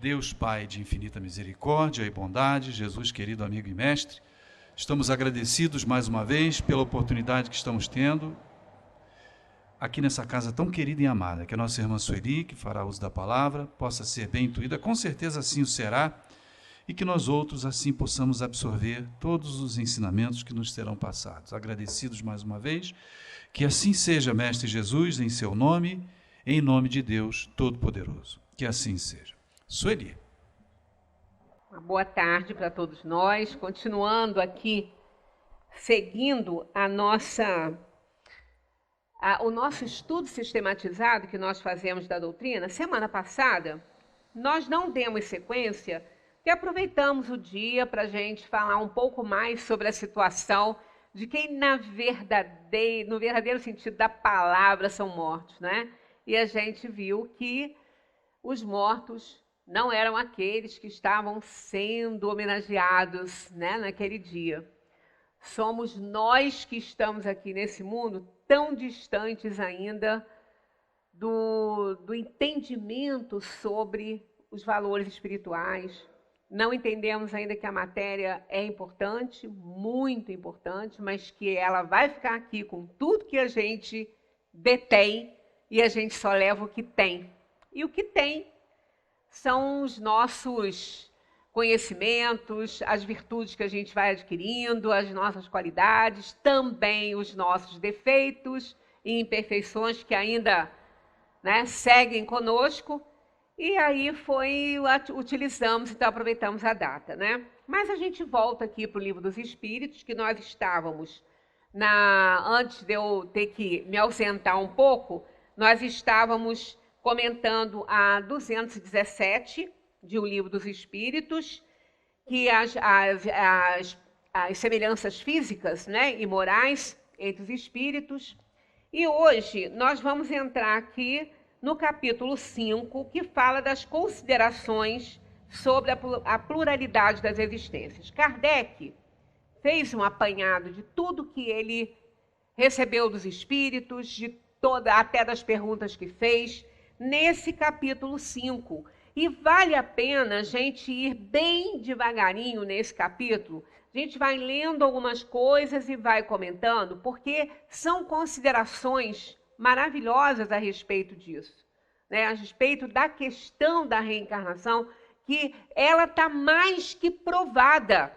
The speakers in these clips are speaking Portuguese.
Deus Pai de infinita misericórdia e bondade, Jesus querido amigo e mestre, estamos agradecidos mais uma vez pela oportunidade que estamos tendo aqui nessa casa tão querida e amada, que a nossa irmã Sueli, que fará uso da palavra, possa ser bem intuída, com certeza assim o será, e que nós outros assim possamos absorver todos os ensinamentos que nos serão passados. Agradecidos mais uma vez, que assim seja, Mestre Jesus, em seu nome, em nome de Deus Todo-Poderoso. Que assim seja. Sueli. Uma boa tarde para todos nós, continuando aqui, seguindo o nosso estudo sistematizado que nós fazemos da doutrina. Semana passada, nós não demos sequência, porque aproveitamos o dia para a gente falar um pouco mais sobre a situação de quem no verdadeiro sentido da palavra são mortos, né? E a gente viu que os mortos não eram aqueles que estavam sendo homenageados, né, naquele dia. Somos nós que estamos aqui nesse mundo tão distantes ainda do entendimento sobre os valores espirituais. Não entendemos ainda que a matéria é importante, muito importante, mas que ela vai ficar aqui com tudo que a gente detém e a gente só leva o que tem. E o que tem são os nossos conhecimentos, as virtudes que a gente vai adquirindo, as nossas qualidades, também os nossos defeitos e imperfeições que ainda, né, seguem conosco. E aí utilizamos, então aproveitamos a data, né? Mas a gente volta aqui para o Livro dos Espíritos, que nós estávamos, antes de eu ter que me ausentar um pouco, nós estávamos comentando a 217 de O Livro dos Espíritos, que as semelhanças físicas, né, e morais entre os espíritos. E hoje nós vamos entrar aqui no capítulo 5, que fala das considerações sobre a pluralidade das existências. Kardec fez um apanhado de tudo que ele recebeu dos espíritos, até das perguntas que fez, nesse capítulo 5. E vale a pena a gente ir bem devagarinho nesse capítulo. A gente vai lendo algumas coisas e vai comentando, porque são considerações maravilhosas a respeito disso, né? A respeito da questão da reencarnação, que ela está mais que provada.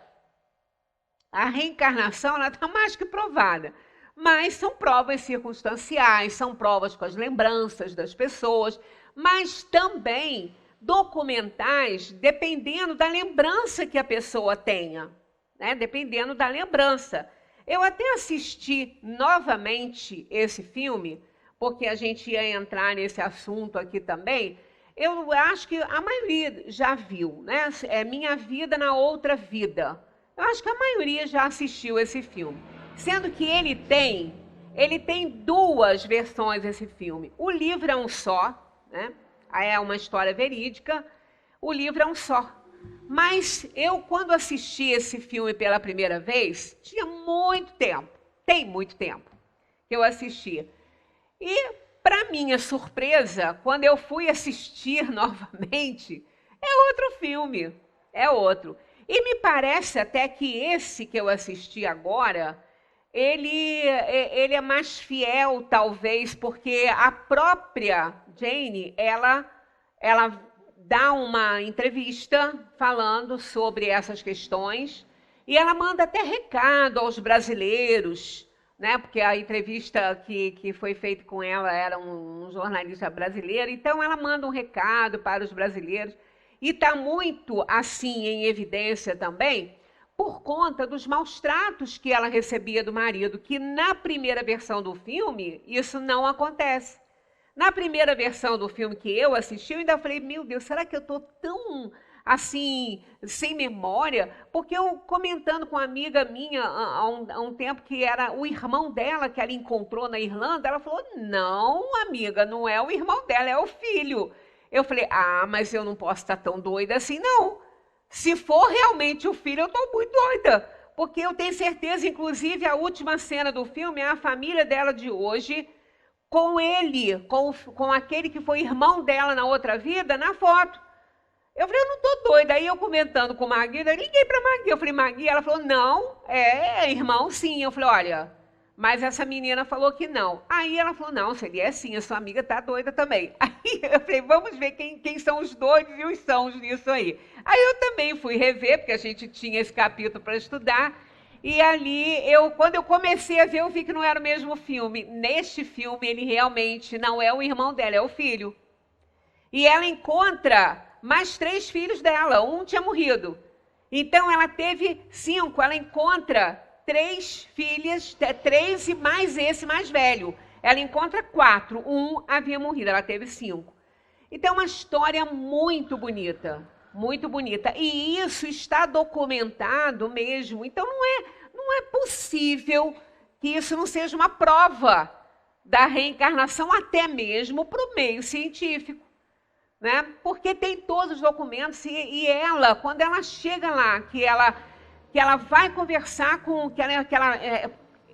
A reencarnação está mais que provada. Mas são provas circunstanciais, são provas com as lembranças das pessoas, mas também documentais, dependendo da lembrança que a pessoa tenha, né? Dependendo da lembrança. Eu até assisti novamente esse filme, porque a gente ia entrar nesse assunto aqui também. Eu acho que a maioria já viu, né? É Minha Vida na Outra Vida. Eu acho que a maioria já assistiu esse filme. Sendo que ele tem duas versões desse filme. O livro é um só, né? É uma história verídica. O livro é um só. Mas eu, quando assisti esse filme pela primeira vez, tinha muito tempo. Tem muito tempo que eu assisti. E, para minha surpresa, quando eu fui assistir novamente, é outro filme. É outro. E me parece até que esse que eu assisti agora, ele é mais fiel, talvez, porque a própria Jane, ela dá uma entrevista falando sobre essas questões e ela manda até recado aos brasileiros, né? Porque a entrevista que foi feita com ela era um jornalista brasileiro, então ela manda um recado para os brasileiros e está muito assim em evidência também, por conta dos maus tratos que ela recebia do marido, que na primeira versão do filme isso não acontece. Na primeira versão do filme que eu assisti, eu ainda falei, meu Deus, será que eu estou tão, assim, sem memória? Porque eu, comentando com uma amiga minha há um tempo, que era o irmão dela, que ela encontrou na Irlanda, ela falou, não, amiga, não é o irmão dela, é o filho. Eu falei, mas eu não posso estar tão doida assim, não. Se for realmente o filho, eu estou muito doida, porque eu tenho certeza, inclusive, a última cena do filme é a família dela de hoje, com ele, com aquele que foi irmão dela na outra vida, na foto. Eu falei, eu não tô doida. Aí eu comentando com Magui, eu liguei para Magui. Eu falei, Magui, ela falou, não, é irmão sim. Eu falei, olha, mas essa menina falou que não. Aí ela falou, não, se ele é sim, a sua amiga tá doida também. Aí eu falei, vamos ver quem são os doidos e os sãos nisso aí. Aí eu também fui rever, porque a gente tinha esse capítulo para estudar. E ali, quando eu comecei a ver, eu vi que não era o mesmo filme. Neste filme, ele realmente não é o irmão dela, é o filho. E ela encontra mais 3 filhos dela, um tinha morrido. Então, ela teve 5, ela encontra 3 filhas, 3 e mais esse mais velho. Ela encontra 4, um havia morrido, ela teve 5. Então, é uma história muito bonita. Muito bonita. E isso está documentado mesmo. Então, não é possível que isso não seja uma prova da reencarnação, até mesmo para o meio científico. Né? Porque tem todos os documentos. E ela, quando ela chega lá, que ela vai conversar com...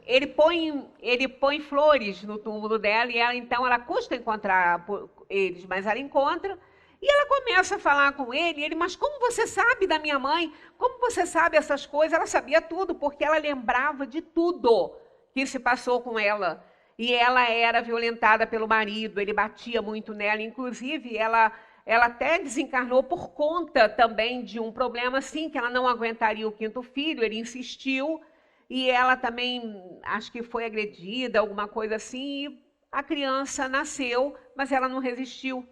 ele põe flores no túmulo dela, e então ela custa encontrar eles, mas ela encontra. E ela começa a falar com ele, mas como você sabe da minha mãe? Como você sabe essas coisas? Ela sabia tudo, porque ela lembrava de tudo que se passou com ela. E ela era violentada pelo marido, ele batia muito nela. Inclusive, ela até desencarnou por conta também de um problema assim, que ela não aguentaria o 5º filho, ele insistiu. E ela também, acho que foi agredida, alguma coisa assim. E a criança nasceu, mas ela não resistiu.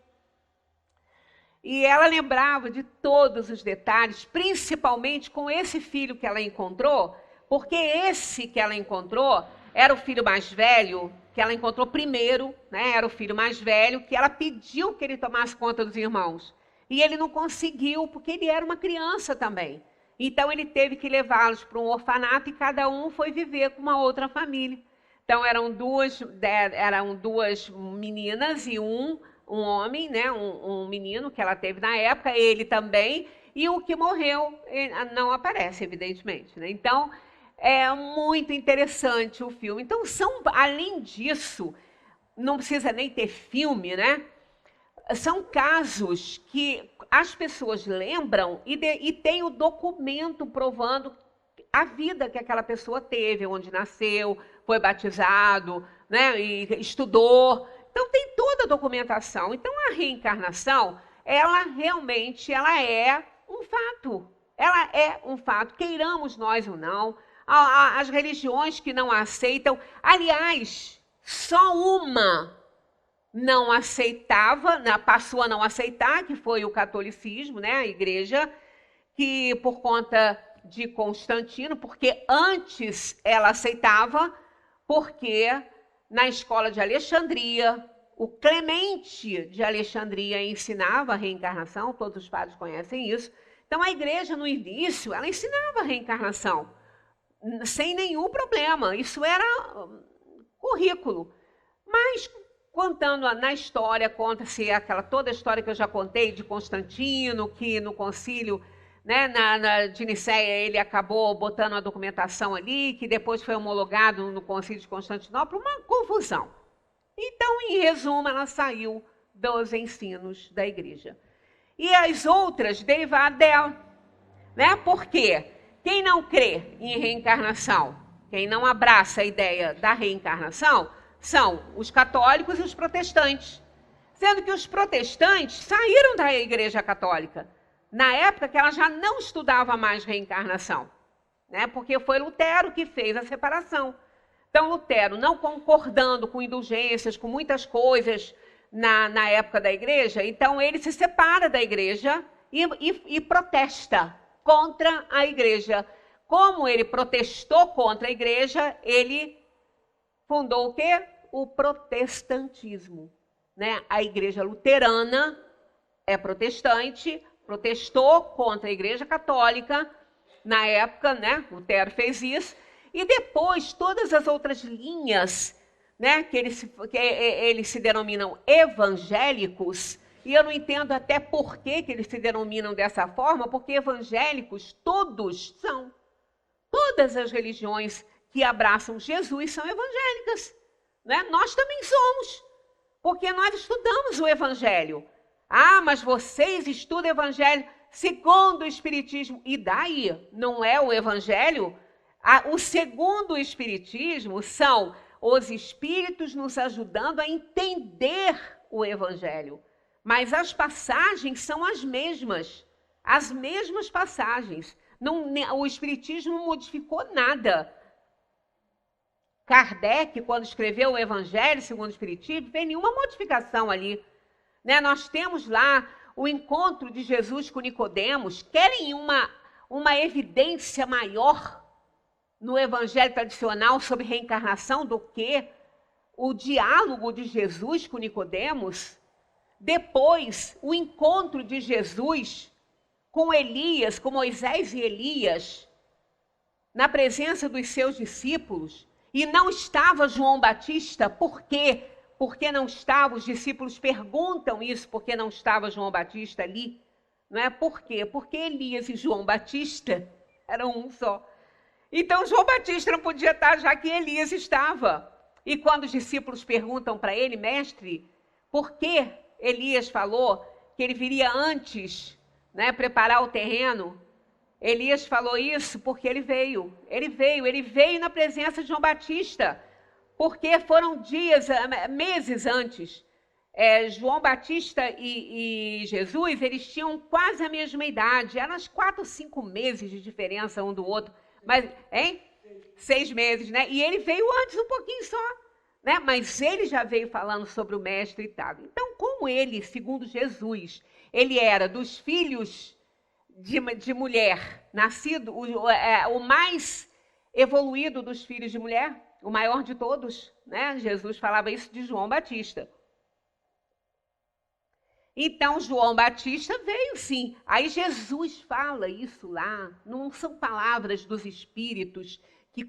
E ela lembrava de todos os detalhes, principalmente com esse filho que ela encontrou, porque esse que ela encontrou era o filho mais velho, que ela encontrou primeiro, né? Era o filho mais velho, que ela pediu que ele tomasse conta dos irmãos. E ele não conseguiu, porque ele era uma criança também. Então, ele teve que levá-los para um orfanato e cada um foi viver com uma outra família. Então, eram duas meninas e um homem, né, um menino que ela teve na época, ele também, e o que morreu não aparece, evidentemente. Né? Então, é muito interessante o filme. Então, além disso, não precisa nem ter filme, né? São casos que as pessoas lembram e tem o documento provando a vida que aquela pessoa teve, onde nasceu, foi batizado, né, e estudou. Então, tem toda a documentação. Então, a reencarnação, ela realmente é um fato. Ela é um fato, queiramos nós ou não. As religiões que não aceitam... Aliás, só uma não aceitava, passou a não aceitar, que foi o catolicismo, né, a igreja, que por conta de Constantino, porque antes ela aceitava, porque... Na escola de Alexandria, o Clemente de Alexandria ensinava a reencarnação, todos os padres conhecem isso. Então, a igreja, no início, ela ensinava a reencarnação, sem nenhum problema. Isso era currículo. Mas, contando na história, conta-se toda a história que eu já contei de Constantino, que no concílio... Né, de Nicéia, ele acabou botando a documentação ali, que depois foi homologado no Concílio de Constantinopla, uma confusão. Então, em resumo, ela saiu dos ensinos da igreja. E as outras derivadas dela. Né? Por quê? Quem não crê em reencarnação, quem não abraça a ideia da reencarnação, são os católicos e os protestantes. Sendo que os protestantes saíram da igreja católica. Na época que ela já não estudava mais reencarnação, né? Porque foi Lutero que fez a separação. Então, Lutero, não concordando com indulgências, com muitas coisas na época da igreja, então ele se separa da igreja e protesta contra a igreja. Como ele protestou contra a igreja, ele fundou o quê? O protestantismo. Né? A igreja luterana é protestante, protestou contra a Igreja Católica, na época, né? Lutero fez isso, e depois todas as outras linhas, né? Que eles se denominam evangélicos, e eu não entendo até por que eles se denominam dessa forma, porque evangélicos todos são. Todas as religiões que abraçam Jesus são evangélicas. Né? Nós também somos, porque nós estudamos o Evangelho. Ah, mas vocês estudam evangelho segundo o Espiritismo. E daí? Não é o evangelho? O segundo o Espiritismo são os espíritos nos ajudando a entender o evangelho. Mas as passagens são as mesmas passagens. Não, o Espiritismo não modificou nada. Kardec, quando escreveu o Evangelho segundo o Espiritismo, não fez nenhuma modificação ali. Né? Nós temos lá o encontro de Jesus com Nicodemos. Querem uma evidência maior no Evangelho tradicional sobre reencarnação do que o diálogo de Jesus com Nicodemos? Depois, o encontro de Jesus com Elias, com Moisés e Elias, na presença dos seus discípulos, e não estava João Batista. Por quê? Porque não estava, os discípulos perguntam isso, porque não estava João Batista ali. Não é? Por quê? Porque Elias e João Batista eram um só. Então João Batista não podia estar, já que Elias estava. E quando os discípulos perguntam para ele, mestre, por que Elias falou que ele viria antes, né, preparar o terreno? Elias falou isso porque ele veio na presença de João Batista, porque foram meses antes. João Batista e Jesus, eles tinham quase a mesma idade, eram uns 4 ou 5 meses de diferença um do outro, mas, 6 meses, né? E ele veio antes um pouquinho só, né? Mas ele já veio falando sobre o mestre e tal. Então, como ele, segundo Jesus, ele era dos filhos de mulher, nascido, o mais evoluído dos filhos de mulher, o maior de todos, né? Jesus falava isso de João Batista. Então, João Batista veio sim. Aí Jesus fala isso lá, não são palavras dos espíritos que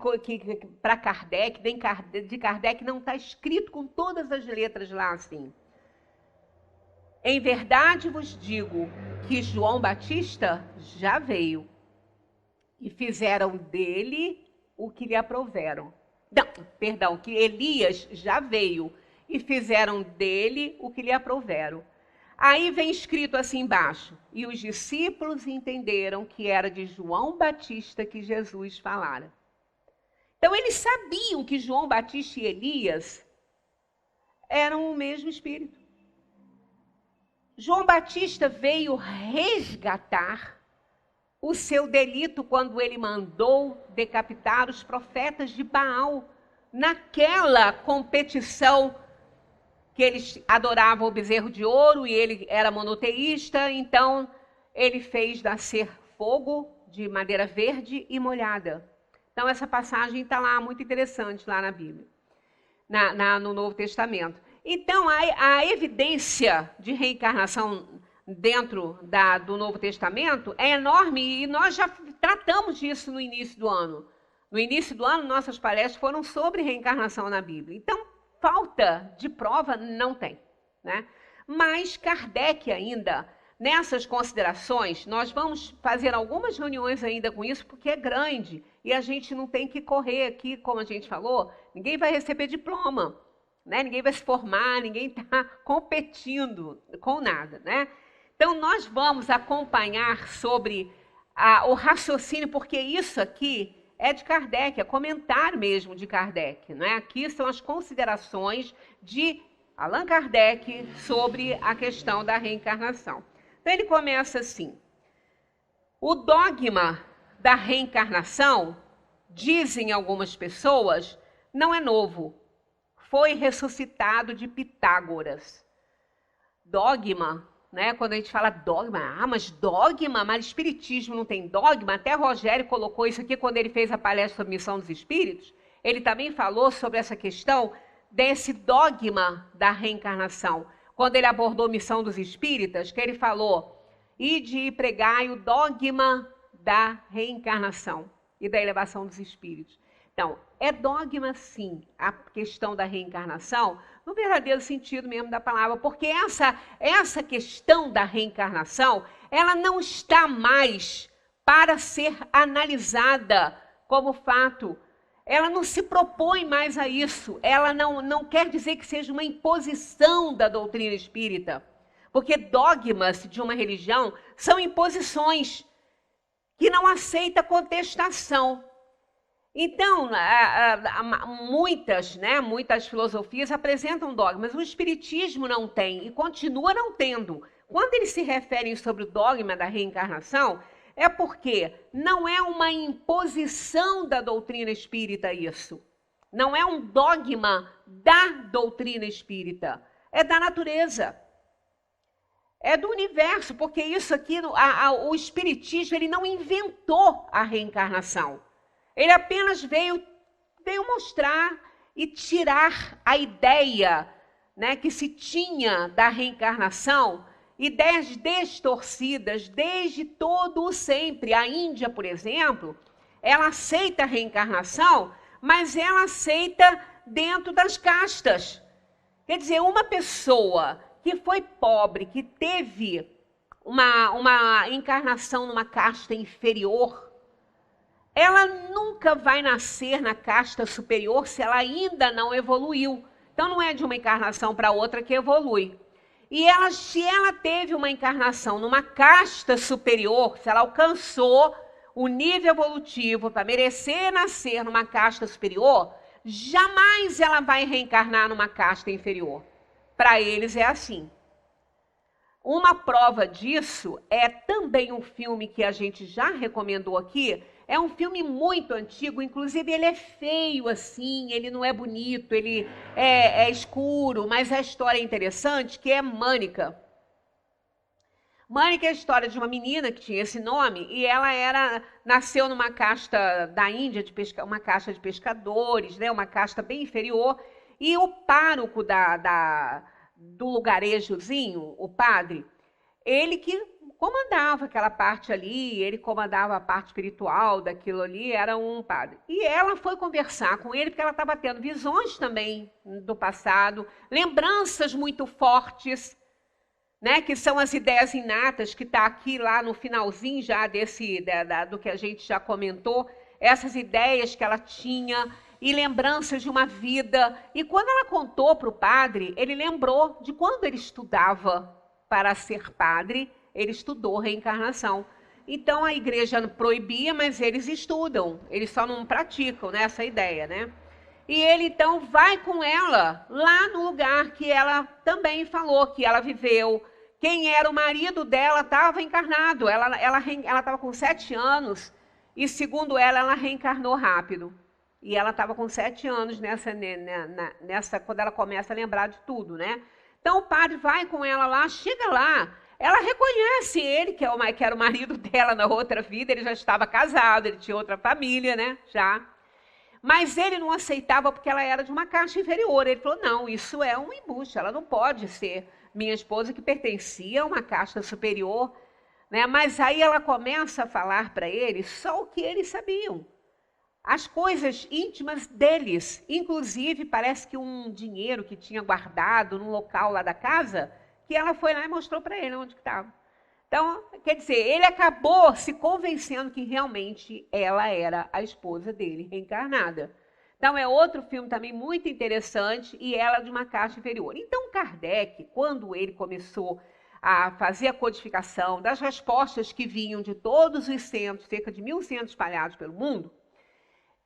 para Kardec, de Kardec não está escrito com todas as letras lá assim. Em verdade vos digo que João Batista já veio e fizeram dele o que lhe aprouveram. Não, perdão, que Elias já veio e fizeram dele o que lhe aprouveram. Aí vem escrito assim embaixo, e os discípulos entenderam que era de João Batista que Jesus falara. Então eles sabiam que João Batista e Elias eram o mesmo espírito. João Batista veio resgatar o seu delito quando ele mandou decapitar os profetas de Baal, naquela competição que eles adoravam o bezerro de ouro e ele era monoteísta, então ele fez nascer fogo de madeira verde e molhada. Então essa passagem está lá, muito interessante lá na Bíblia, no Novo Testamento. Então, a evidência de reencarnação dentro do Novo Testamento é enorme e nós já tratamos disso no início do ano. No início do ano, nossas palestras foram sobre reencarnação na Bíblia. Então, falta de prova não tem, né? Mas Kardec ainda, nessas considerações, nós vamos fazer algumas reuniões ainda com isso, porque é grande e a gente não tem que correr aqui, como a gente falou, ninguém vai receber diploma. Né? Ninguém vai se formar, ninguém está competindo com nada, né? Então, nós vamos acompanhar sobre o raciocínio, porque isso aqui é de Kardec, é comentário mesmo de Kardec, né? Aqui são as considerações de Allan Kardec sobre a questão da reencarnação. Então, ele começa assim: o dogma da reencarnação, dizem algumas pessoas, não é novo. Foi ressuscitado de Pitágoras. Dogma, né? Quando a gente fala dogma, mas dogma, mas espiritismo não tem dogma. Até Rogério colocou isso aqui quando ele fez a palestra sobre missão dos espíritos. Ele também falou sobre essa questão desse dogma da reencarnação. Quando ele abordou a missão dos espíritas, que ele falou: ide e pregai o dogma da reencarnação e da elevação dos espíritos. Então, é dogma, sim, a questão da reencarnação, no verdadeiro sentido mesmo da palavra, porque essa questão da reencarnação, ela não está mais para ser analisada como fato. Ela não se propõe mais a isso. Ela não quer dizer que seja uma imposição da doutrina espírita. Porque dogmas de uma religião são imposições que não aceita contestação. Então, muitas filosofias apresentam dogmas, o Espiritismo não tem e continua não tendo. Quando eles se referem sobre o dogma da reencarnação, é porque não é uma imposição da doutrina espírita isso. Não é um dogma da doutrina espírita, é da natureza. É do universo, porque isso aqui, o Espiritismo, ele não inventou a reencarnação. Ele apenas veio mostrar e tirar a ideia, né, que se tinha da reencarnação, ideias distorcidas desde todo o sempre. A Índia, por exemplo, ela aceita a reencarnação, mas ela aceita dentro das castas. Quer dizer, uma pessoa que foi pobre, que teve uma encarnação numa casta inferior, ela nunca vai nascer na casta superior se ela ainda não evoluiu. Então não é de uma encarnação para outra que evolui. E se ela teve uma encarnação numa casta superior, se ela alcançou o nível evolutivo para merecer nascer numa casta superior, jamais ela vai reencarnar numa casta inferior. Para eles é assim. Uma prova disso é também um filme que a gente já recomendou aqui. É um filme muito antigo, inclusive ele é feio assim, ele não é bonito, ele é escuro, mas a história é interessante, que é Mânica. Mânica é a história de uma menina que tinha esse nome e ela nasceu numa casta da Índia, uma casta de pescadores, né, uma casta bem inferior, e o pároco do lugarejozinho, o padre, ele que comandava aquela parte ali, ele comandava a parte espiritual daquilo ali, era um padre. E ela foi conversar com ele, porque ela estava tendo visões também do passado, lembranças muito fortes, né, que são as ideias inatas, que está aqui lá no finalzinho já do que a gente já comentou, essas ideias que ela tinha e lembranças de uma vida. E quando ela contou para o padre, ele lembrou de quando ele estudava para ser padre, ele estudou reencarnação. Então a igreja proibia, mas eles estudam, eles só não praticam, né, essa ideia, né? E ele então vai com ela lá no lugar que ela também falou que ela viveu. Quem era o marido dela estava encarnado, ela estava com 7 anos e, segundo ela reencarnou rápido. E ela estava com 7 anos nessa quando ela começa a lembrar de tudo, né? Então o padre vai com ela lá, chega lá, ela reconhece ele, que era o marido dela na outra vida, ele já estava casado, ele tinha outra família, né? Já. Mas ele não aceitava porque ela era de uma caixa inferior. Ele falou, não, isso é um embuste, ela não pode ser minha esposa que pertencia a uma casta superior, né? Mas aí ela começa a falar para ele só o que eles sabiam. As coisas íntimas deles, inclusive parece que um dinheiro que tinha guardado num local lá da casa, que ela foi lá e mostrou para ele onde estava. Então, quer dizer, ele acabou se convencendo que realmente ela era a esposa dele, reencarnada. Então, é outro filme também muito interessante, e ela de uma caixa inferior. Então, Kardec, quando ele começou a fazer a codificação das respostas que vinham de todos os centros, cerca de 1.000 centros espalhados pelo mundo,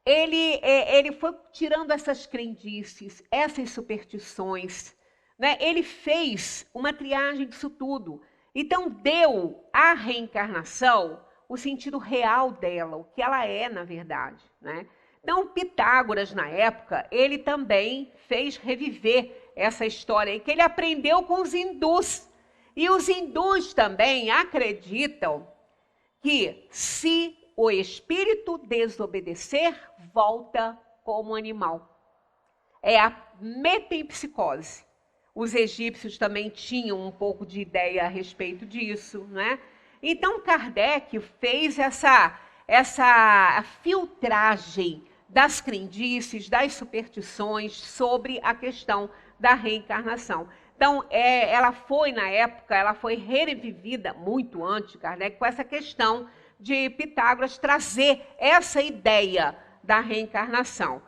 ele foi tirando essas crendices, essas superstições, né? Ele fez uma triagem disso tudo. Então, deu à reencarnação o sentido real dela, o que ela é, na verdade, né? Então, Pitágoras, na época, ele também fez reviver essa história, que ele aprendeu com os hindus. E os hindus também acreditam que se o espírito desobedecer, volta como animal. É a metempsicose. Os egípcios também tinham um pouco de ideia a respeito disso, né? Então, Kardec fez essa filtragem das crendices, das superstições sobre a questão da reencarnação. Então, ela foi, na época, ela foi revivida muito antes, Kardec, com essa questão de Pitágoras trazer essa ideia da reencarnação.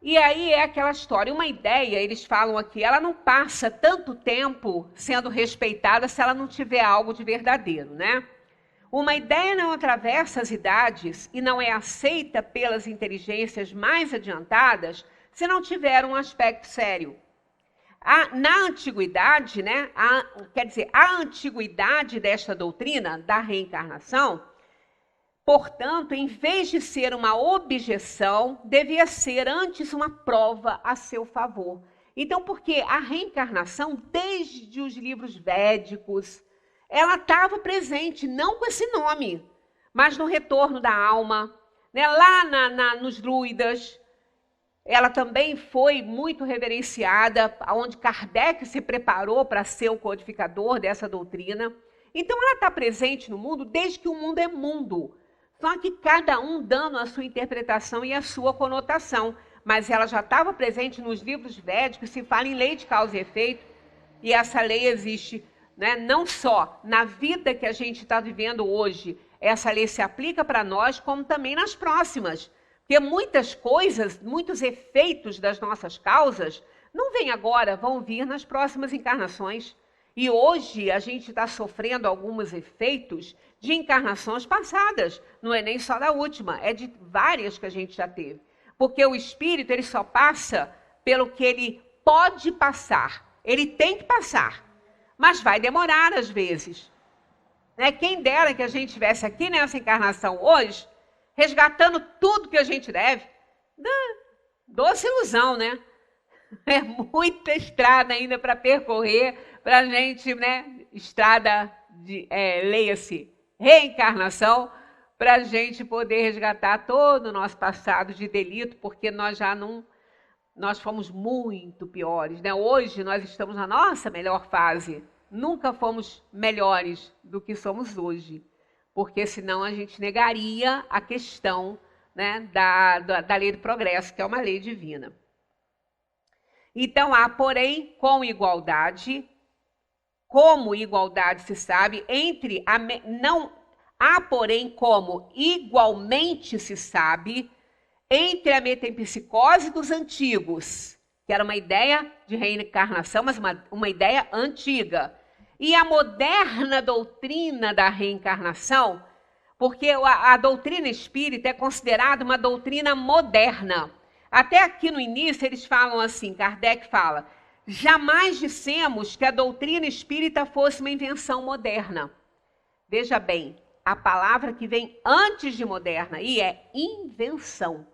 E aí é aquela história, uma ideia, eles falam aqui, ela não passa tanto tempo sendo respeitada se ela não tiver algo de verdadeiro, né? Uma ideia não atravessa as idades e não é aceita pelas inteligências mais adiantadas se não tiver um aspecto sério. Na antiguidade, né, a antiguidade desta doutrina da reencarnação, portanto, em vez de ser uma objeção, devia ser antes uma prova a seu favor. Então, porque a reencarnação, desde os livros védicos, ela estava presente, não com esse nome, mas no retorno da alma, né? Lá nos druidas, ela também foi muito reverenciada, onde Kardec se preparou para ser o codificador dessa doutrina. Então, ela está presente no mundo desde que o mundo é mundo, só que cada um dando a sua interpretação e a sua conotação. Mas ela já estava presente nos livros védicos, se fala em lei de causa e efeito, e essa lei existe, né, não só na vida que a gente está vivendo hoje, essa lei se aplica para nós, como também nas próximas. Porque muitas coisas, muitos efeitos das nossas causas, não vêm agora, vão vir nas próximas encarnações. E hoje a gente está sofrendo alguns efeitos de encarnações passadas. Não é nem só da última, é de várias que a gente já teve. Porque o espírito, ele só passa pelo que ele pode passar. Ele tem que passar. Mas vai demorar às vezes. Né? Quem dera que a gente estivesse aqui nessa encarnação hoje, resgatando tudo que a gente deve. Doce ilusão, né? É muita estrada ainda para percorrer, para a gente, né? Estrada, leia-se, reencarnação, para a gente poder resgatar todo o nosso passado de delito, porque nós fomos muito piores, né? Hoje nós estamos na nossa melhor fase. Nunca fomos melhores do que somos hoje, porque senão a gente negaria a questão, né, da lei do progresso, que é uma lei divina. Então há, porém, como igualdade se sabe, há, porém, como igualmente se sabe, entre a metempsicose dos antigos, que era uma ideia de reencarnação, mas uma ideia antiga, e a moderna doutrina da reencarnação, porque a doutrina espírita é considerada uma doutrina moderna. Até aqui no início eles falam assim, Kardec fala, jamais dissemos que a doutrina espírita fosse uma invenção moderna. Veja bem, a palavra que vem antes de moderna e é invenção.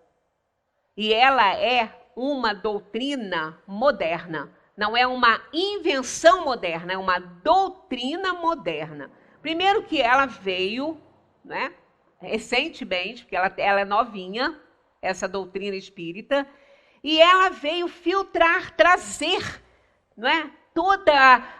E ela é uma doutrina moderna. Não é uma invenção moderna, é uma doutrina moderna. Primeiro que ela veio, né, recentemente, porque ela é novinha, essa doutrina espírita, e ela veio filtrar, trazer, não é, toda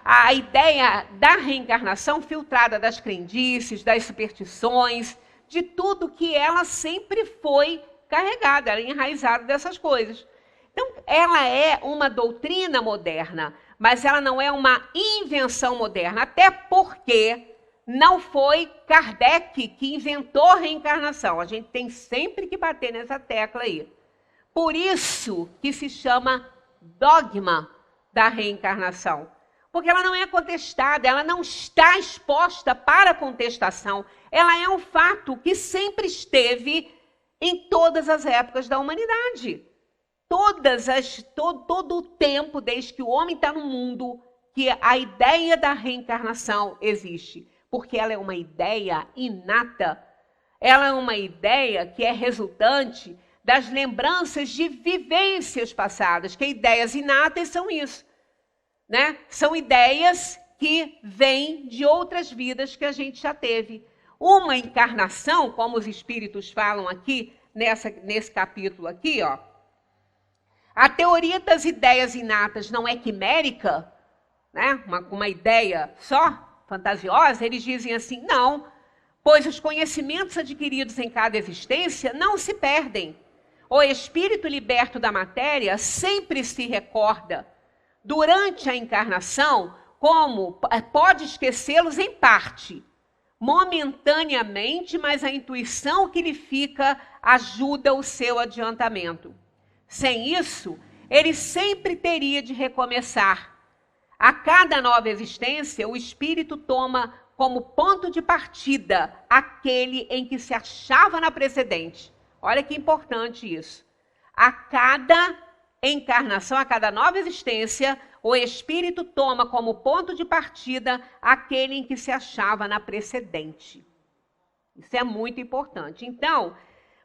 a ideia da reencarnação filtrada das crendices, das superstições, de tudo que ela sempre foi carregada, ela é enraizada dessas coisas. Então, ela é uma doutrina moderna, mas ela não é uma invenção moderna, até porque não foi Kardec que inventou a reencarnação. A gente tem sempre que bater nessa tecla aí. Por isso que se chama dogma da reencarnação. Porque ela não é contestada, ela não está exposta para contestação. Ela é um fato que sempre esteve em todas as épocas da humanidade. Todo o tempo, desde que o homem está no mundo, que a ideia da reencarnação existe. Porque ela é uma ideia inata, ela é uma ideia que é resultante das lembranças de vivências passadas, que ideias inatas são isso, né? São ideias que vêm de outras vidas que a gente já teve. Uma encarnação, como os espíritos falam aqui, nesse capítulo aqui, ó, a teoria das ideias inatas não é quimérica, né? Uma ideia só, fantasiosa, eles dizem assim, não, pois os conhecimentos adquiridos em cada existência não se perdem. O espírito liberto da matéria sempre se recorda, durante a encarnação, como pode esquecê-los em parte, momentaneamente, mas a intuição que lhe fica ajuda o seu adiantamento. Sem isso, ele sempre teria de recomeçar. A cada nova existência, o espírito toma como ponto de partida aquele em que se achava na precedente. Olha que importante isso. A cada encarnação, a cada nova existência, o espírito toma como ponto de partida aquele em que se achava na precedente. Isso é muito importante. Então,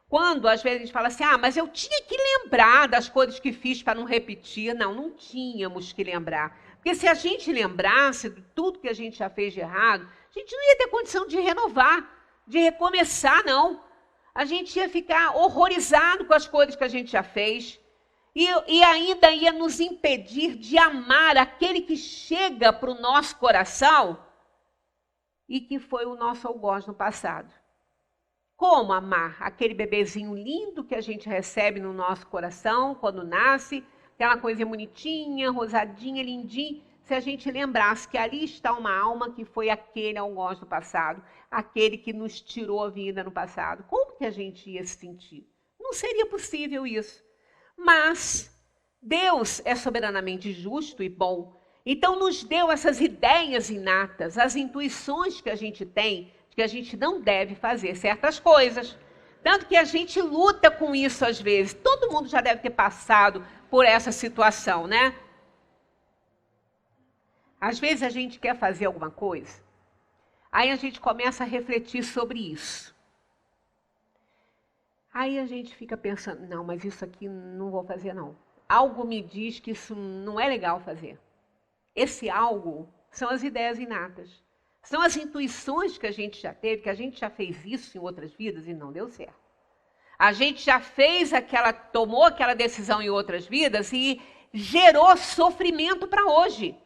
quando às vezes a gente fala assim, mas eu tinha que lembrar das coisas que fiz para não repetir. Não tínhamos que lembrar. Porque se a gente lembrasse de tudo que a gente já fez de errado, a gente não ia ter condição de renovar, de recomeçar, não. A gente ia ficar horrorizado com as coisas que a gente já fez. E ainda ia nos impedir de amar aquele que chega para o nosso coração e que foi o nosso algoz no passado. Como amar aquele bebezinho lindo que a gente recebe no nosso coração quando nasce, aquela coisa bonitinha, rosadinha, lindinha, se a gente lembrasse que ali está uma alma que foi aquele algoz do passado, aquele que nos tirou a vida no passado. Como que a gente ia se sentir? Não seria possível isso. Mas Deus é soberanamente justo e bom. Então nos deu essas ideias inatas, as intuições que a gente tem, de que a gente não deve fazer certas coisas. Tanto que a gente luta com isso às vezes. Todo mundo já deve ter passado por essa situação, né? Às vezes a gente quer fazer alguma coisa, aí a gente começa a refletir sobre isso. Aí a gente fica pensando, não, mas isso aqui não vou fazer não. Algo me diz que isso não é legal fazer. Esse algo são as ideias inatas. São as intuições que a gente já teve, que a gente já fez isso em outras vidas e não deu certo. A gente já tomou aquela decisão em outras vidas e gerou sofrimento para hoje.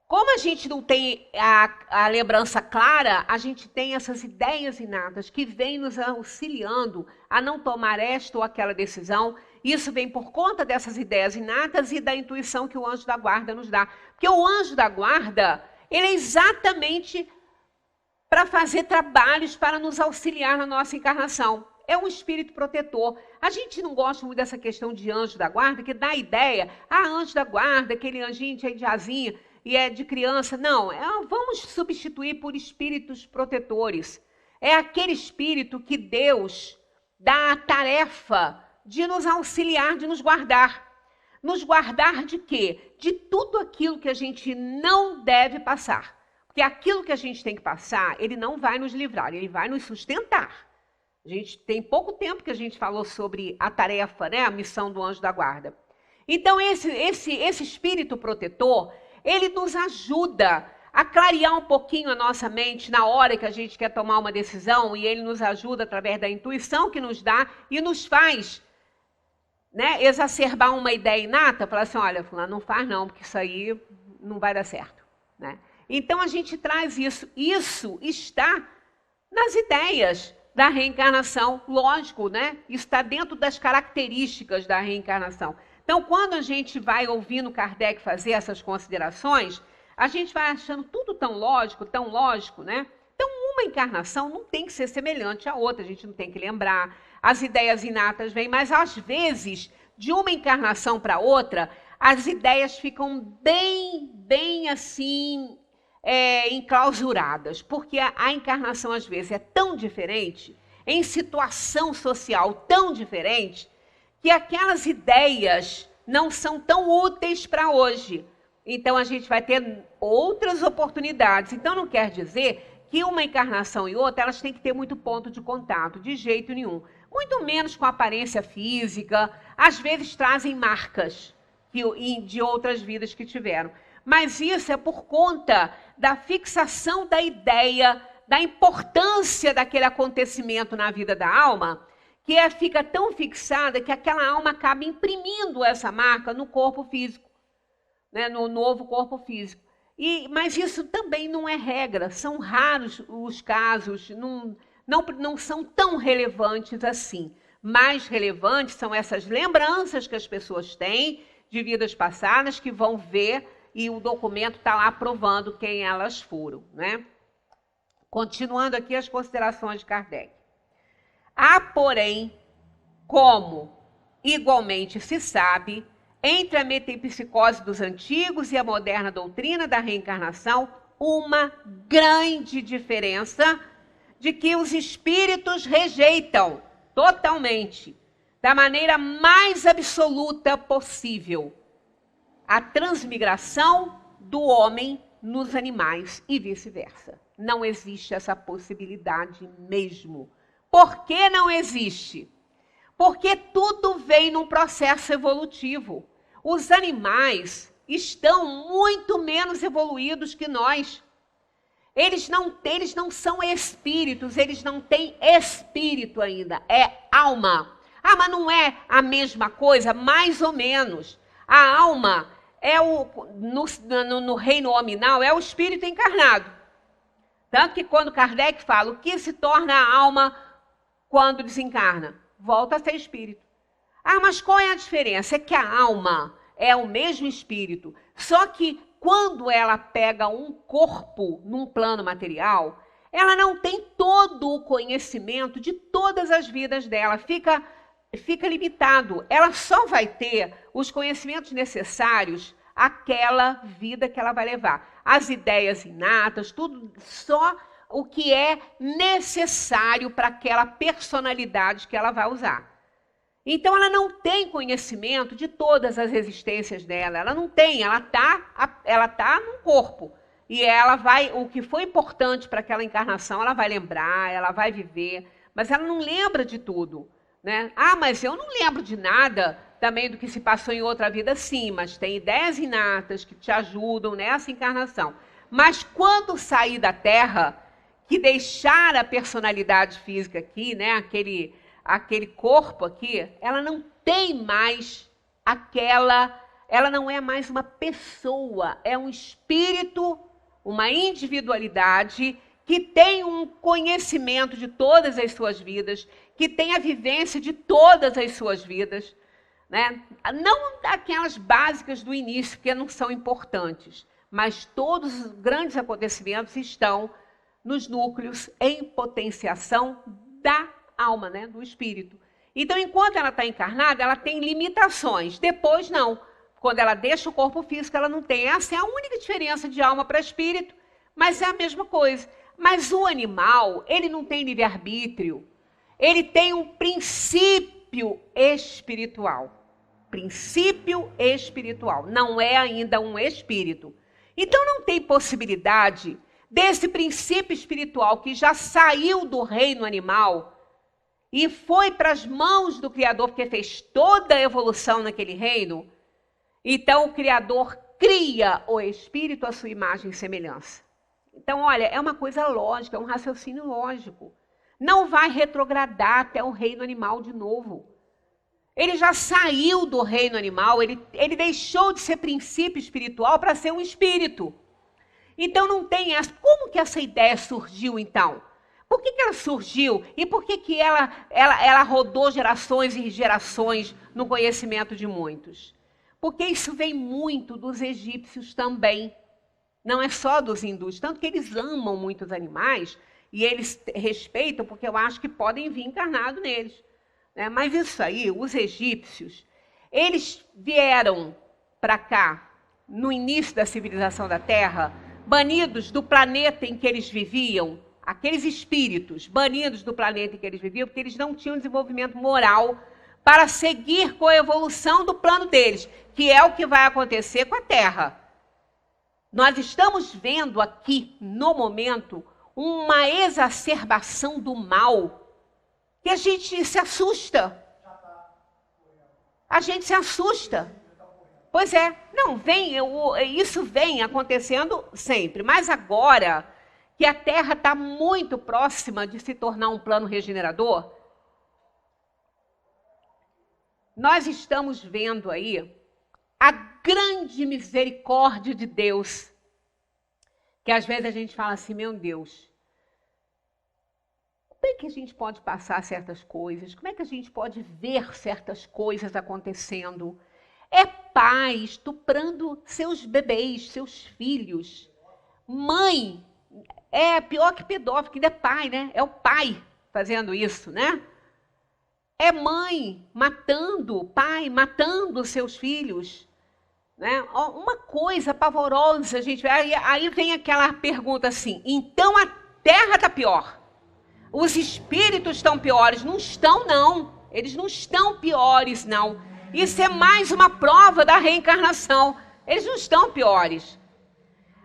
Como a gente não tem a lembrança clara, a gente tem essas ideias inatas que vêm nos auxiliando a não tomar esta ou aquela decisão. Isso vem por conta dessas ideias inatas e da intuição que o anjo da guarda nos dá. Porque o anjo da guarda, ele é exatamente para fazer trabalhos para nos auxiliar na nossa encarnação. É um espírito protetor. A gente não gosta muito dessa questão de anjo da guarda, que dá a ideia, anjo da guarda, aquele anjinho de asinha, e é de criança. Não, vamos substituir por espíritos protetores. É aquele espírito que Deus dá a tarefa de nos auxiliar, de nos guardar. Nos guardar de quê? De tudo aquilo que a gente não deve passar. Porque aquilo que a gente tem que passar, ele não vai nos livrar, ele vai nos sustentar. A gente tem pouco tempo que a gente falou sobre a tarefa, né? A missão do anjo da guarda. Então, esse espírito protetor, ele nos ajuda a clarear um pouquinho a nossa mente na hora que a gente quer tomar uma decisão, e ele nos ajuda através da intuição que nos dá e nos faz, né, exacerbar uma ideia inata, falar assim, olha, fulano, não faz não, porque isso aí não vai dar certo, né? Então a gente traz isso. Isso está nas ideias da reencarnação, lógico, né? Isso está dentro das características da reencarnação. Então, quando a gente vai ouvindo Kardec fazer essas considerações, a gente vai achando tudo tão lógico, né? Então, uma encarnação não tem que ser semelhante à outra, a gente não tem que lembrar. As ideias inatas vêm, mas às vezes, de uma encarnação para outra, as ideias ficam bem assim, enclausuradas, porque a encarnação às vezes é tão diferente, em situação social tão diferente, que aquelas ideias não são tão úteis para hoje. Então a gente vai ter outras oportunidades. Então não quer dizer que uma encarnação e outra, elas têm que ter muito ponto de contato, de jeito nenhum. Muito menos com a aparência física, às vezes trazem marcas de outras vidas que tiveram. Mas isso é por conta da fixação da ideia, da importância daquele acontecimento na vida da alma, que fica tão fixada que aquela alma acaba imprimindo essa marca no corpo físico, né, no novo corpo físico. Mas isso também não é regra, são raros os casos, não são tão relevantes assim. Mais relevantes são essas lembranças que as pessoas têm de vidas passadas, que vão ver e o documento está lá provando quem elas foram, né? Continuando aqui as considerações de Kardec. Há, porém, como igualmente se sabe, entre a metempsicose dos antigos e a moderna doutrina da reencarnação, uma grande diferença de que os espíritos rejeitam totalmente, da maneira mais absoluta possível, a transmigração do homem nos animais e vice-versa. Não existe essa possibilidade mesmo. Por que não existe? Porque tudo vem num processo evolutivo. Os animais estão muito menos evoluídos que nós. Eles não são espíritos, eles não têm espírito ainda, é alma. Ah, mas não é a mesma coisa? Mais ou menos. A alma no reino hominal é o espírito encarnado. Tanto que quando Kardec fala o que se torna a alma quando desencarna, volta a ser espírito. Ah, mas qual é a diferença? É que a alma é o mesmo espírito, só que quando ela pega um corpo num plano material, ela não tem todo o conhecimento de todas as vidas dela, fica limitado. Ela só vai ter os conhecimentos necessários àquela vida que ela vai levar. As ideias inatas, tudo só o que é necessário para aquela personalidade que ela vai usar. Então, ela não tem conhecimento de todas as existências dela. Ela não tem, ela tá num corpo. E ela vai, o que foi importante para aquela encarnação, ela vai lembrar, ela vai viver, mas ela não lembra de tudo, né? Ah, mas eu não lembro de nada também do que se passou em outra vida, sim, mas tem ideias inatas que te ajudam nessa encarnação. Mas quando sair da Terra, que deixar a personalidade física aqui, né, aquele corpo aqui, ela não tem mais ela não é mais uma pessoa, é um espírito, uma individualidade que tem um conhecimento de todas as suas vidas, que tem a vivência de todas as suas vidas, né? Não aquelas básicas do início, que não são importantes, mas todos os grandes acontecimentos estão nos núcleos em potenciação da alma, né? Do espírito. Então, enquanto ela está encarnada, ela tem limitações. Depois, não. Quando ela deixa o corpo físico, ela não tem. Essa é a única diferença de alma para espírito, mas é a mesma coisa. Mas o animal, ele não tem livre-arbítrio. Ele tem um princípio espiritual. Princípio espiritual. Não é ainda um espírito. Então, não tem possibilidade desse princípio espiritual que já saiu do reino animal e foi para as mãos do Criador, porque fez toda a evolução naquele reino. Então, o Criador cria o espírito à sua imagem e semelhança. Então, olha, é uma coisa lógica, é um raciocínio lógico. Não vai retrogradar até o reino animal de novo. Ele já saiu do reino animal, ele deixou de ser princípio espiritual para ser um espírito. Então, não tem essa. Como que essa ideia surgiu, então? Por que ela surgiu? E por que ela rodou gerações e gerações no conhecimento de muitos? Porque isso vem muito dos egípcios também. Não é só dos hindus. Tanto que eles amam muito os animais e eles respeitam, porque eu acho que podem vir encarnado neles. Né? Mas isso aí, os egípcios, eles vieram para cá, no início da civilização da Terra, banidos do planeta em que eles viviam, aqueles espíritos banidos do planeta em que eles viviam, porque eles não tinham desenvolvimento moral para seguir com a evolução do plano deles, que é o que vai acontecer com a Terra. Nós estamos vendo aqui, no momento, uma exacerbação do mal, que a gente se assusta. A gente se assusta. Pois é, não, isso vem acontecendo sempre, mas agora que a Terra está muito próxima de se tornar um plano regenerador, nós estamos vendo aí a grande misericórdia de Deus, que às vezes a gente fala assim, meu Deus, como é que a gente pode passar certas coisas? Como é que a gente pode ver certas coisas acontecendo? É pai estuprando seus bebês, seus filhos. Mãe, é pior que pedófilo, que é pai, né? É o pai fazendo isso, né? é mãe matando, pai matando seus filhos. Né? Uma coisa pavorosa, gente. Aí vem aquela pergunta assim, então a terra está pior. Os espíritos estão piores. Não estão, não. Eles não estão piores, não. Isso é mais uma prova da reencarnação. Eles não estão piores.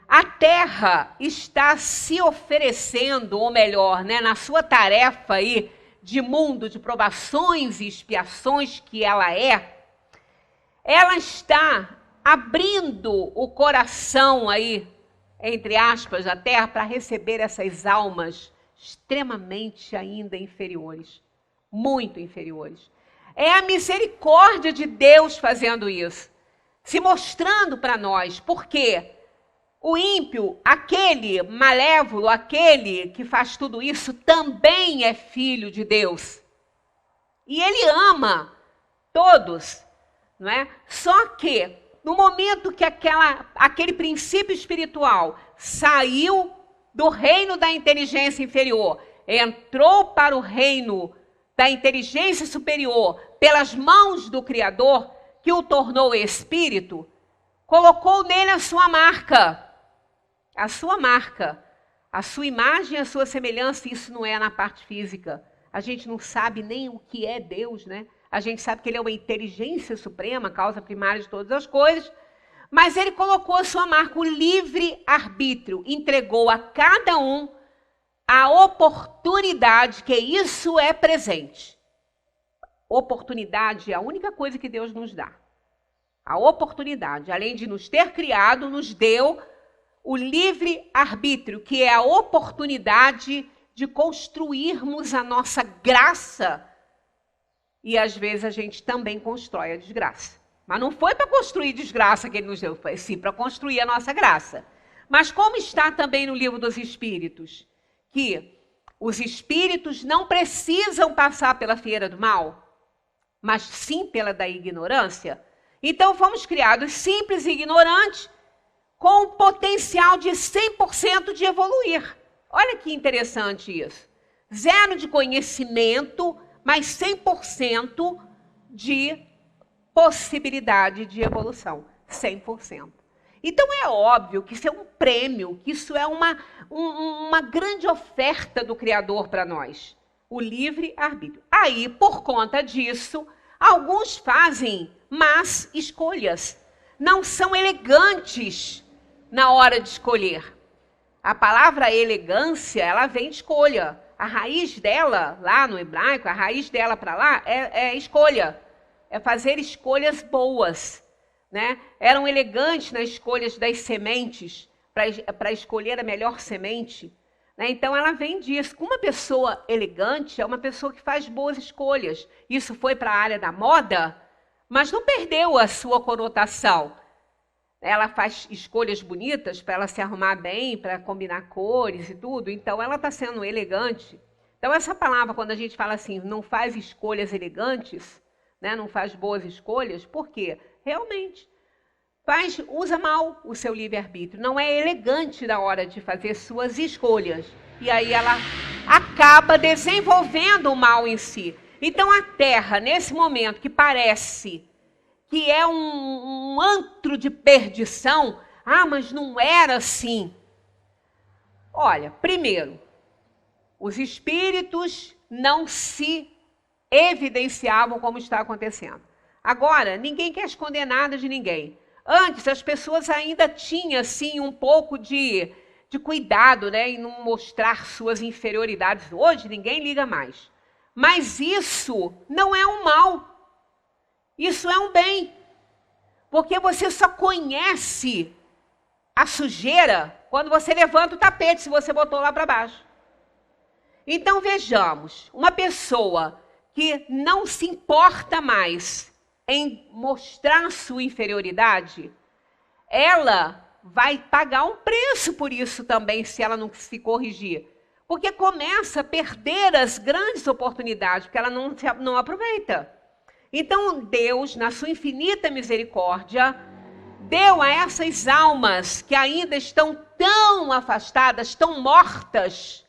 A Terra está se oferecendo, ou melhor, né, na sua tarefa aí de mundo de provações e expiações que ela está abrindo o coração aí, entre aspas, da Terra para receber essas almas extremamente ainda inferiores, muito inferiores. É a misericórdia de Deus fazendo isso, se mostrando para nós. Por quê? O ímpio, aquele malévolo, aquele que faz tudo isso, também é filho de Deus. E ele ama todos, não é? Só que, no momento que aquele princípio espiritual saiu do reino da inteligência inferior, entrou para o reino da inteligência superior, pelas mãos do Criador, que o tornou espírito, colocou nele a sua marca, a sua imagem, a sua semelhança. Isso não é na parte física. A gente não sabe nem o que é Deus, né? A gente sabe que ele é uma inteligência suprema, causa primária de todas as coisas, mas ele colocou a sua marca, o livre-arbítrio, entregou a cada um a oportunidade, que isso é presente. Oportunidade é a única coisa que Deus nos dá. A oportunidade, além de nos ter criado, nos deu o livre-arbítrio, que é a oportunidade de construirmos a nossa graça. E às vezes a gente também constrói a desgraça. Mas não foi para construir desgraça que ele nos deu, foi sim para construir a nossa graça. Mas como está também no livro dos Espíritos, que os espíritos não precisam passar pela fieira do mal, mas sim pela da ignorância, então fomos criados simples e ignorantes, com o potencial de 100% de evoluir. Olha que interessante isso. Zero de conhecimento, mas 100% de possibilidade de evolução. 100%. Então é óbvio que isso é um prêmio, que isso é uma grande oferta do Criador para nós. O livre-arbítrio. Aí, por conta disso, alguns fazem más escolhas. Não são elegantes na hora de escolher. A palavra elegância, ela vem de escolha. A raiz dela, lá no hebraico, a raiz dela para lá é escolha. É fazer escolhas boas. Né? Eram elegantes nas escolhas das sementes, para escolher a melhor semente. Né? Então, ela vem disso. Uma pessoa elegante é uma pessoa que faz boas escolhas. Isso foi para a área da moda, mas não perdeu a sua conotação. Ela faz escolhas bonitas para ela se arrumar bem, para combinar cores e tudo. Então, ela está sendo elegante. Então, essa palavra, quando a gente fala assim, não faz escolhas elegantes, né? Não faz boas escolhas, por quê? Realmente, usa mal o seu livre-arbítrio. Não é elegante na hora de fazer suas escolhas. E aí ela acaba desenvolvendo o mal em si. Então, a Terra, nesse momento que parece que é um antro de perdição, mas não era assim. Olha, primeiro, os espíritos não se evidenciavam como está acontecendo. Agora, ninguém quer esconder nada de ninguém. Antes, as pessoas ainda tinham, assim, um pouco de cuidado, né, em não mostrar suas inferioridades. Hoje, ninguém liga mais. Mas isso não é um mal. Isso é um bem. Porque você só conhece a sujeira quando você levanta o tapete, se você botou lá para baixo. Então, vejamos, uma pessoa que não se importa mais em mostrar sua inferioridade, ela vai pagar um preço por isso também, se ela não se corrigir. Porque começa a perder as grandes oportunidades, porque ela não aproveita. Então, Deus, na sua infinita misericórdia, deu a essas almas que ainda estão tão afastadas, tão mortas,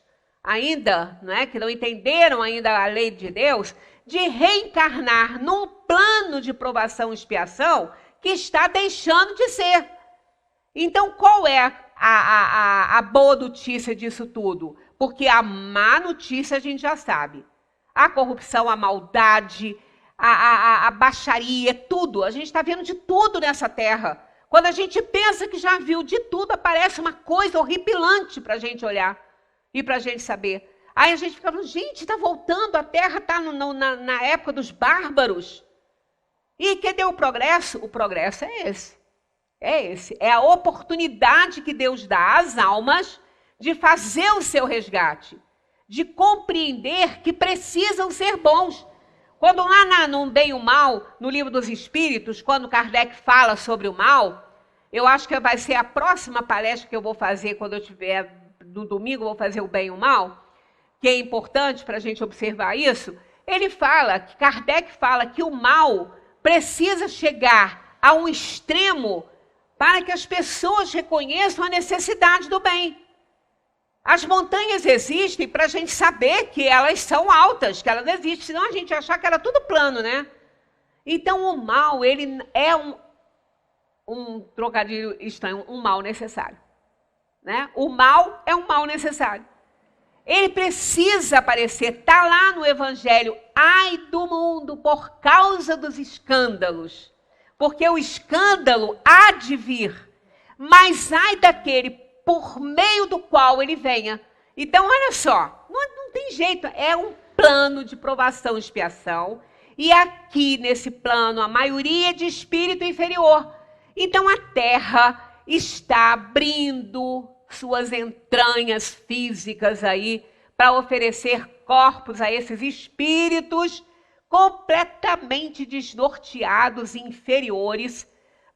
ainda, não é, que não entenderam ainda a lei de Deus, de reencarnar num plano de provação e expiação que está deixando de ser. Então, qual é a boa notícia disso tudo? Porque a má notícia a gente já sabe. A corrupção, a maldade, a baixaria, tudo. A gente está vendo de tudo nessa terra. Quando a gente pensa que já viu de tudo, aparece uma coisa horripilante para a gente olhar e para a gente saber. Aí a gente fica falando, gente, está voltando, a terra está na época dos bárbaros. E cadê o progresso? O progresso é esse. É esse. É a oportunidade que Deus dá às almas de fazer o seu resgate, de compreender que precisam ser bons. Quando lá no Bem e o Mal, no Livro dos Espíritos, quando Kardec fala sobre o mal, eu acho que vai ser a próxima palestra que eu vou fazer quando eu tiver, no domingo, eu vou fazer o Bem e o Mal, que é importante para a gente observar isso. Ele fala, Kardec fala que o mal precisa chegar a um extremo para que as pessoas reconheçam a necessidade do bem. As montanhas existem para a gente saber que elas são altas, que elas existem, senão a gente achar que era tudo plano, né? Então o mal, ele é um trocadilho estranho, um mal necessário. Né? O mal é um mal necessário. Ele precisa aparecer, está lá no Evangelho, ai do mundo por causa dos escândalos. Porque o escândalo há de vir, mas ai daquele por meio do qual ele venha. Então, olha só, não tem jeito, é um plano de provação e expiação, e aqui nesse plano a maioria é de espírito inferior. Então a Terra está abrindo suas entranhas físicas aí para oferecer corpos a esses espíritos completamente desnorteados e inferiores,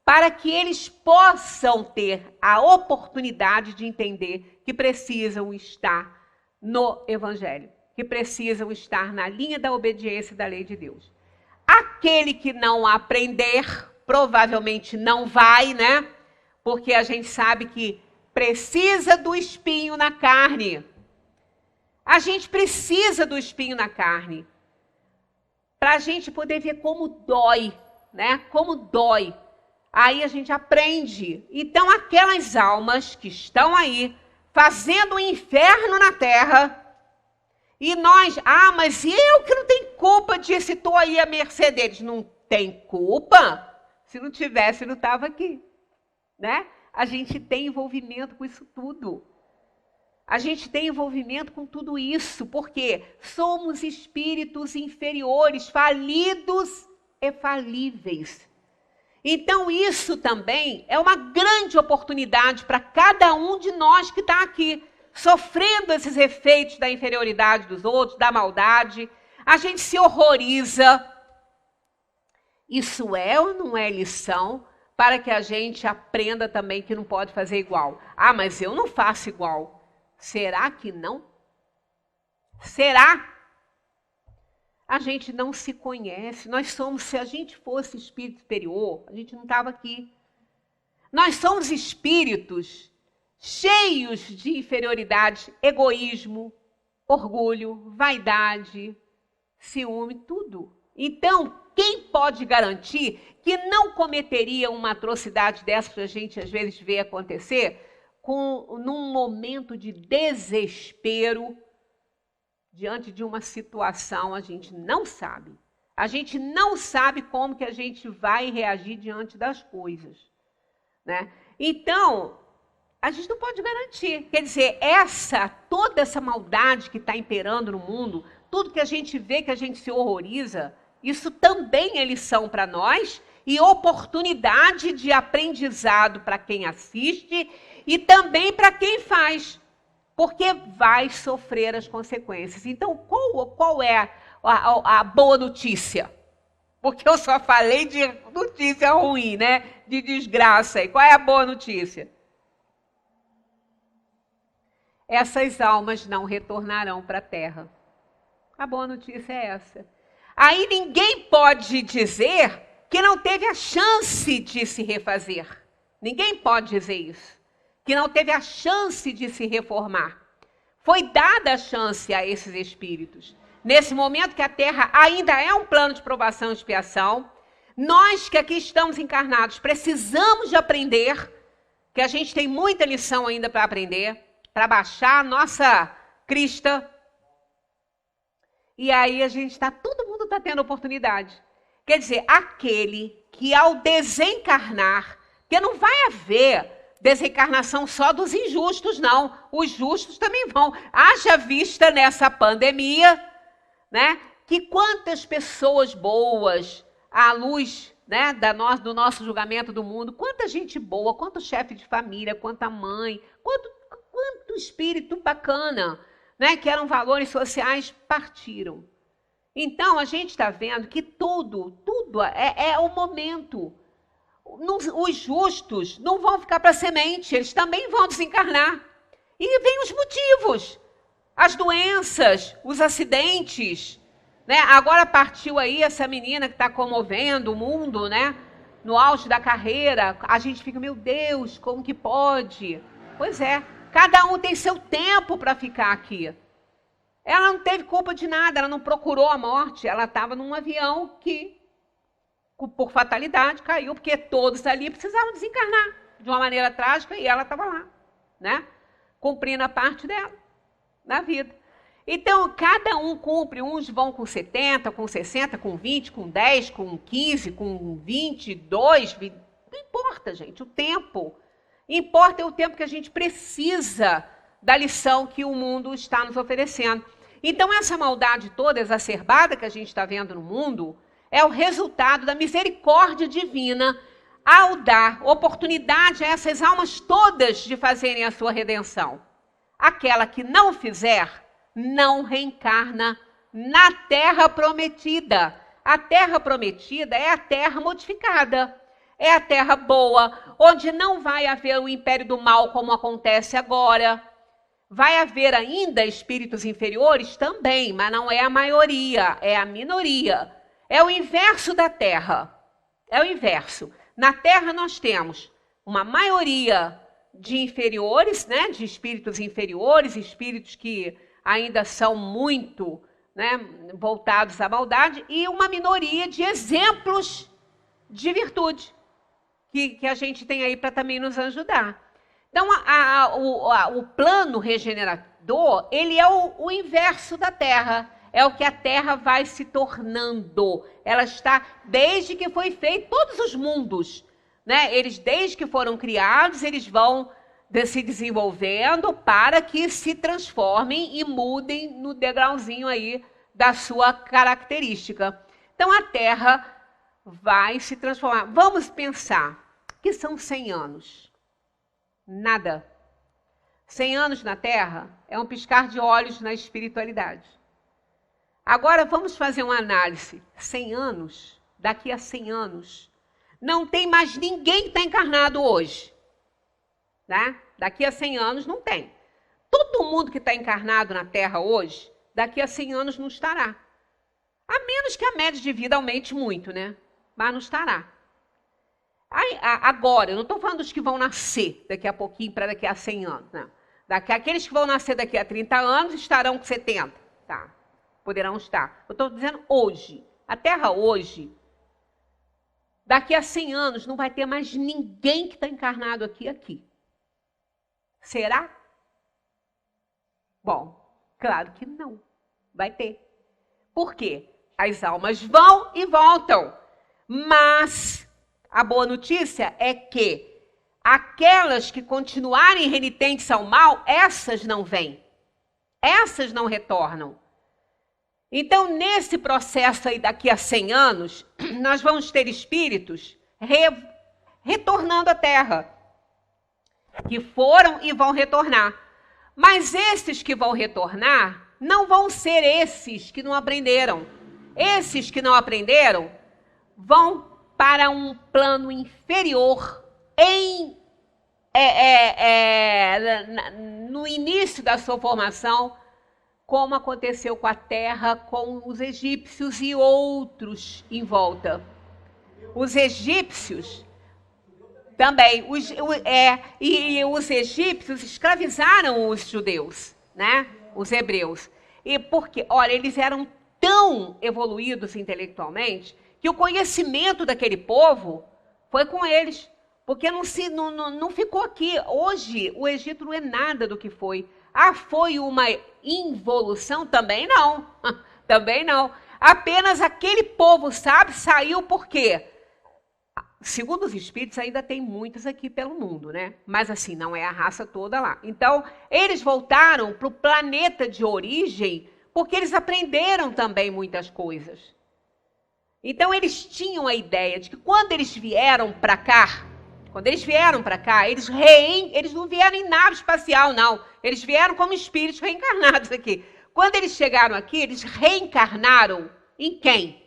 para que eles possam ter a oportunidade de entender que precisam estar no Evangelho, que precisam estar na linha da obediência da lei de Deus. Aquele que não aprender, provavelmente não vai, né? Porque a gente sabe que precisa do espinho na carne. A gente precisa do espinho na carne para a gente poder ver como dói, né? Como dói. Aí a gente aprende. Então, aquelas almas que estão aí fazendo o inferno na terra, e nós, mas eu que não tenho culpa disso, estou aí à mercê deles. Não tem culpa? Se não tivesse, não estava aqui. Né? A gente tem envolvimento com isso tudo. A gente tem envolvimento com tudo isso, porque somos espíritos inferiores, falidos e falíveis. Então, isso também é uma grande oportunidade para cada um de nós que está aqui, sofrendo esses efeitos da inferioridade dos outros, da maldade. A gente se horroriza. Isso é ou não é lição para que a gente aprenda também que não pode fazer igual? Mas eu não faço igual. Será que não? Será? A gente não se conhece. Nós somos, se a gente fosse espírito superior, a gente não estava aqui. Nós somos espíritos cheios de inferioridade, egoísmo, orgulho, vaidade, ciúme, tudo. Então, quem pode garantir que não cometeria uma atrocidade dessa que a gente às vezes vê acontecer num momento de desespero, diante de uma situação, a gente não sabe. A gente não sabe como que a gente vai reagir diante das coisas. Né? Então, a gente não pode garantir. Quer dizer, toda essa maldade que está imperando no mundo, tudo que a gente vê, que a gente se horroriza, isso também é lição para nós e oportunidade de aprendizado para quem assiste e também para quem faz, porque vai sofrer as consequências. Então, qual é a boa notícia? Porque eu só falei de notícia ruim, né? De desgraça. E qual é a boa notícia? Essas almas não retornarão para a terra. A boa notícia é essa. Aí ninguém pode dizer que não teve a chance de se refazer. Ninguém pode dizer isso. Que não teve a chance de se reformar. Foi dada a chance a esses espíritos. Nesse momento que a Terra ainda é um plano de provação e expiação, nós que aqui estamos encarnados precisamos de aprender, que a gente tem muita lição ainda para aprender, para baixar a nossa crista. E aí todo mundo está tendo oportunidade. Quer dizer, aquele que ao desencarnar, porque não vai haver desencarnação só dos injustos, não. Os justos também vão. Haja vista nessa pandemia, né, que quantas pessoas boas, à luz, né, do nosso julgamento do mundo, quanta gente boa, quanto chefe de família, quanta mãe, quanto espírito bacana, né, que eram valores sociais, partiram. Então, a gente está vendo que tudo é o momento. Os justos não vão ficar para semente, eles também vão desencarnar. E vem os motivos, as doenças, os acidentes, né? Agora partiu aí essa menina que está comovendo o mundo, né? No auge da carreira, a gente fica, meu Deus, como que pode? Pois é, cada um tem seu tempo para ficar aqui. Ela não teve culpa de nada, ela não procurou a morte, ela estava num avião que, por fatalidade, caiu, porque todos ali precisavam desencarnar de uma maneira trágica e ela estava lá, né? Cumprindo a parte dela, na vida. Então, cada um cumpre, uns vão com 70, com 60, com 20, com 10, com 15, com 22, não importa, gente, o tempo. Importa o tempo que a gente precisa da lição que o mundo está nos oferecendo. Então, essa maldade toda exacerbada que a gente está vendo no mundo é o resultado da misericórdia divina ao dar oportunidade a essas almas todas de fazerem a sua redenção. Aquela que não fizer, não reencarna na terra prometida. A terra prometida é a terra modificada. É a terra boa, onde não vai haver o império do mal como acontece agora. Vai haver ainda espíritos inferiores também, mas não é a maioria, é a minoria. É o inverso da Terra. É o inverso. Na Terra nós temos uma maioria de inferiores, né, de espíritos inferiores, espíritos que ainda são muito, né, voltados à maldade, e uma minoria de exemplos de virtude que a gente tem aí para também nos ajudar. Então, o plano regenerador, ele é o inverso da Terra. É o que a Terra vai se tornando. Ela está, desde que foi feito, todos os mundos, né? Eles, desde que foram criados, eles vão se desenvolvendo para que se transformem e mudem no degrauzinho aí da sua característica. Então, a Terra vai se transformar. Vamos pensar que são 100 anos. Nada. 100 anos na Terra é um piscar de olhos na espiritualidade. Agora vamos fazer uma análise. 100 anos, daqui a 100 anos, não tem mais ninguém que está encarnado hoje. Né? Daqui a 100 anos não tem. Todo mundo que está encarnado na Terra hoje, daqui a 100 anos não estará. A menos que a média de vida aumente muito, né? Mas não estará. Agora, eu não estou falando dos que vão nascer daqui a pouquinho para daqui a 100 anos. Não. Aqueles que vão nascer daqui a 30 anos estarão com 70. Tá. Poderão estar. Eu estou dizendo hoje. A Terra hoje, daqui a 100 anos, não vai ter mais ninguém que está encarnado aqui. Será? Bom, claro que não. Vai ter. Por quê? As almas vão e voltam. Mas a boa notícia é que aquelas que continuarem renitentes ao mal, essas não vêm. Essas não retornam. Então, nesse processo aí, daqui a 100 anos, nós vamos ter espíritos retornando à Terra, que foram e vão retornar. Mas esses que vão retornar não vão ser esses que não aprenderam. Esses que não aprenderam vão para um plano inferior no início da sua formação, como aconteceu com a Terra, com os egípcios e outros em volta. Os egípcios também, os egípcios escravizaram os judeus. né? Os hebreus. E porque, olha, eles eram tão evoluídos intelectualmente que o conhecimento daquele povo foi com eles. Porque não ficou aqui. Hoje, o Egito não é nada do que foi. Ah, foi uma involução? Também não. Também não. Apenas aquele povo, sabe, saiu por quê? Segundo os espíritos, ainda tem muitos aqui pelo mundo, né? Mas assim, não é a raça toda lá. Então, eles voltaram para o planeta de origem porque eles aprenderam também muitas coisas. Então, eles tinham a ideia de que quando eles vieram para cá, eles não vieram em nave espacial, não. Eles vieram como espíritos reencarnados aqui. Quando eles chegaram aqui, eles reencarnaram em quem?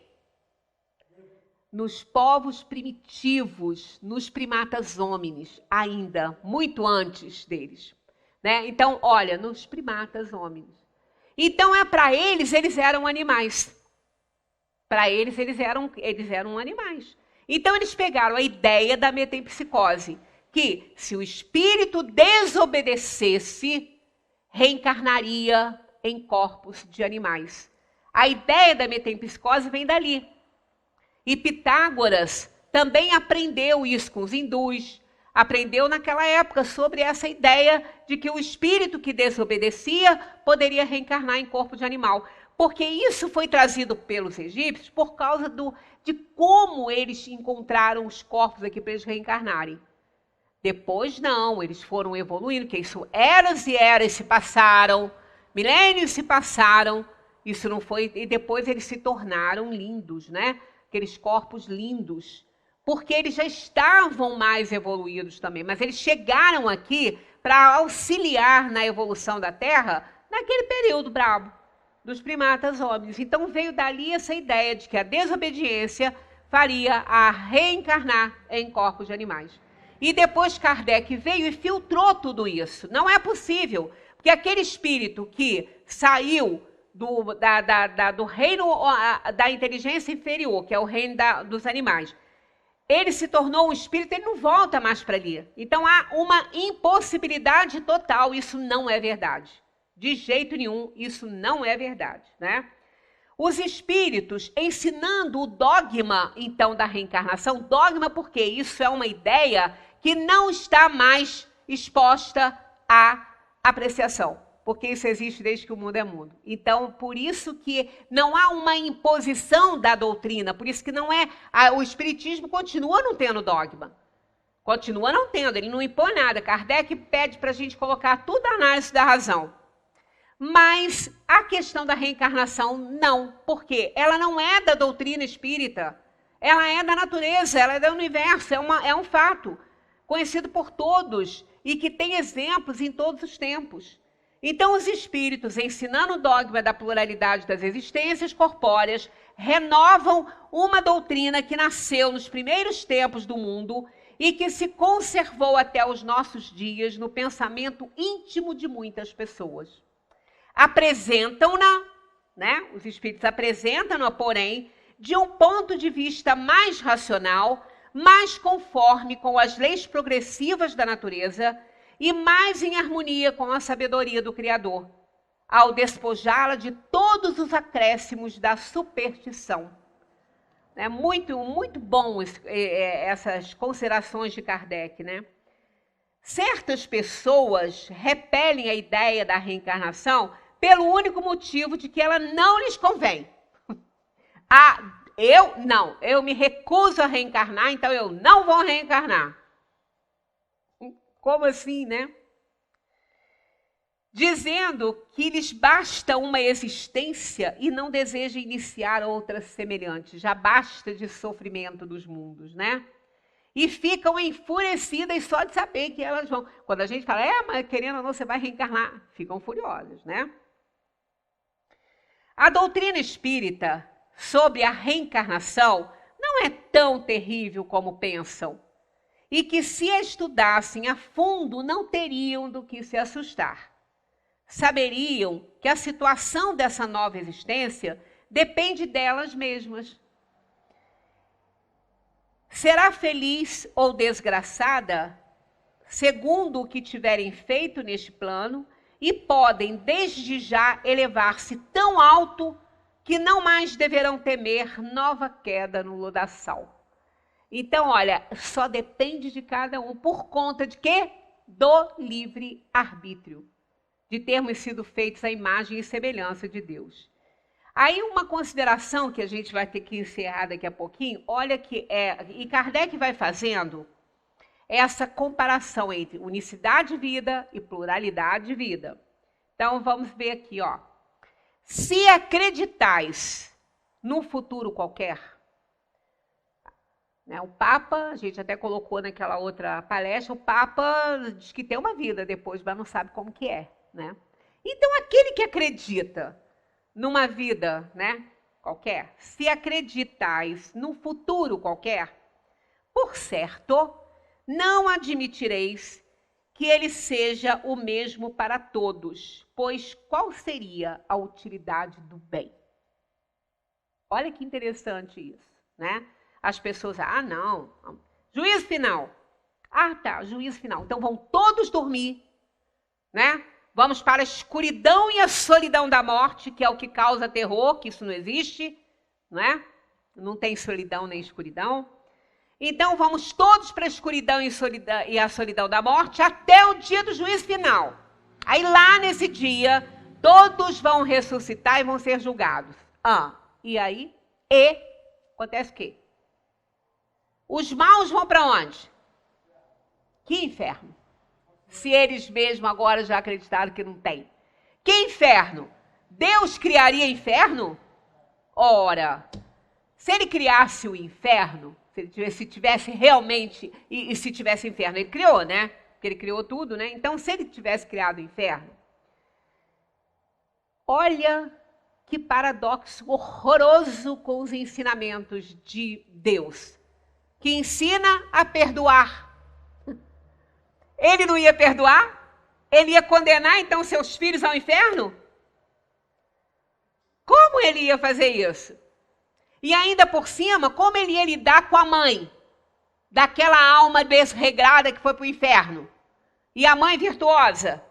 Nos povos primitivos, nos primatas homínis, ainda, muito antes deles. Né? Então, olha, nos primatas homínis. Então, para eles eram animais. Para eles eram animais. Então, eles pegaram a ideia da metempsicose, que se o espírito desobedecesse, reencarnaria em corpos de animais. A ideia da metempsicose vem dali. E Pitágoras também aprendeu isso com os hindus, aprendeu naquela época sobre essa ideia de que o espírito que desobedecia poderia reencarnar em corpo de animal. Porque isso foi trazido pelos egípcios por causa de como eles encontraram os corpos aqui para eles reencarnarem. Depois não, eles foram evoluindo, que isso eras e eras se passaram, milênios se passaram, isso não foi, e depois eles se tornaram lindos, né? Aqueles corpos lindos, porque eles já estavam mais evoluídos também, mas eles chegaram aqui para auxiliar na evolução da Terra naquele período brabo dos primatas homens. Então veio dali essa ideia de que a desobediência faria a reencarnar em corpos de animais. E depois Kardec veio e filtrou tudo isso. Não é possível, porque aquele espírito que saiu do reino da inteligência inferior, que é o reino dos animais, ele se tornou um espírito, ele não volta mais para ali. Então há uma impossibilidade total, isso não é verdade. De jeito nenhum, isso não é verdade, né? Os espíritos ensinando o dogma, então, da reencarnação, dogma porque isso é uma ideia que não está mais exposta à apreciação, porque isso existe desde que o mundo é mundo. Então, por isso que não há uma imposição da doutrina, por isso que não é... O espiritismo continua não tendo dogma. Continua não tendo, ele não impõe nada. Kardec pede para a gente colocar tudo na análise da razão. Mas a questão da reencarnação, não. Por quê? Ela não é da doutrina espírita. Ela é da natureza, ela é do universo, é um fato conhecido por todos e que tem exemplos em todos os tempos. Então, os espíritos, ensinando o dogma da pluralidade das existências corpóreas, renovam uma doutrina que nasceu nos primeiros tempos do mundo e que se conservou até os nossos dias no pensamento íntimo de muitas pessoas. Apresentam-na, né? Os espíritos apresentam-na, porém, de um ponto de vista mais racional, mais conforme com as leis progressivas da natureza e mais em harmonia com a sabedoria do Criador, ao despojá-la de todos os acréscimos da superstição. É muito, muito bom essas considerações de Kardec, né? Certas pessoas repelem a ideia da reencarnação pelo único motivo de que ela não lhes convém. Eu me recuso a reencarnar, então eu não vou reencarnar. Como assim, né? Dizendo que lhes basta uma existência e não desejam iniciar outras semelhantes. Já basta de sofrimento dos mundos, né? E ficam enfurecidas só de saber que elas vão. Quando a gente fala, mas querendo ou não, você vai reencarnar. Ficam furiosas, né? A doutrina espírita sobre a reencarnação não é tão terrível como pensam. E que se a estudassem a fundo, não teriam do que se assustar. Saberiam que a situação dessa nova existência depende delas mesmas. Será feliz ou desgraçada, segundo o que tiverem feito neste plano e podem, desde já, elevar-se tão alto que não mais deverão temer nova queda no lodaçal. Então, olha, só depende de cada um. Por conta de quê? Do livre-arbítrio. De termos sido feitos à imagem e semelhança de Deus. Aí uma consideração que a gente vai ter que encerrar daqui a pouquinho, olha que e Kardec vai fazendo essa comparação entre unicidade de vida e pluralidade de vida. Então vamos ver aqui, ó. Se acreditais num futuro qualquer, né, o Papa, a gente até colocou naquela outra palestra, o Papa diz que tem uma vida depois, mas não sabe como que é, né? Então aquele que acredita numa vida, né, qualquer, se acreditais num futuro qualquer, por certo, não admitireis que ele seja o mesmo para todos, pois qual seria a utilidade do bem? Olha que interessante isso, né? As pessoas, não, juízo final. Tá, juízo final. Então vão todos dormir, né? Vamos para a escuridão e a solidão da morte, que é o que causa terror, que isso não existe, não é? Não tem solidão nem escuridão. Então vamos todos para a escuridão e a solidão da morte até o dia do juízo final. Aí lá nesse dia, todos vão ressuscitar e vão ser julgados. E aí? Acontece o quê? Os maus vão para onde? Que inferno? Se eles mesmos agora já acreditaram que não tem. Que inferno? Deus criaria inferno? Ora, se ele criasse o inferno, se tivesse realmente, e se tivesse inferno, ele criou, né? Porque ele criou tudo, né? Então, se ele tivesse criado o inferno, olha que paradoxo horroroso com os ensinamentos de Deus, que ensina a perdoar. Ele não ia perdoar? Ele ia condenar, então, seus filhos ao inferno? Como ele ia fazer isso? E ainda por cima, como ele ia lidar com a mãe daquela alma desregrada que foi para o inferno? E a mãe virtuosa?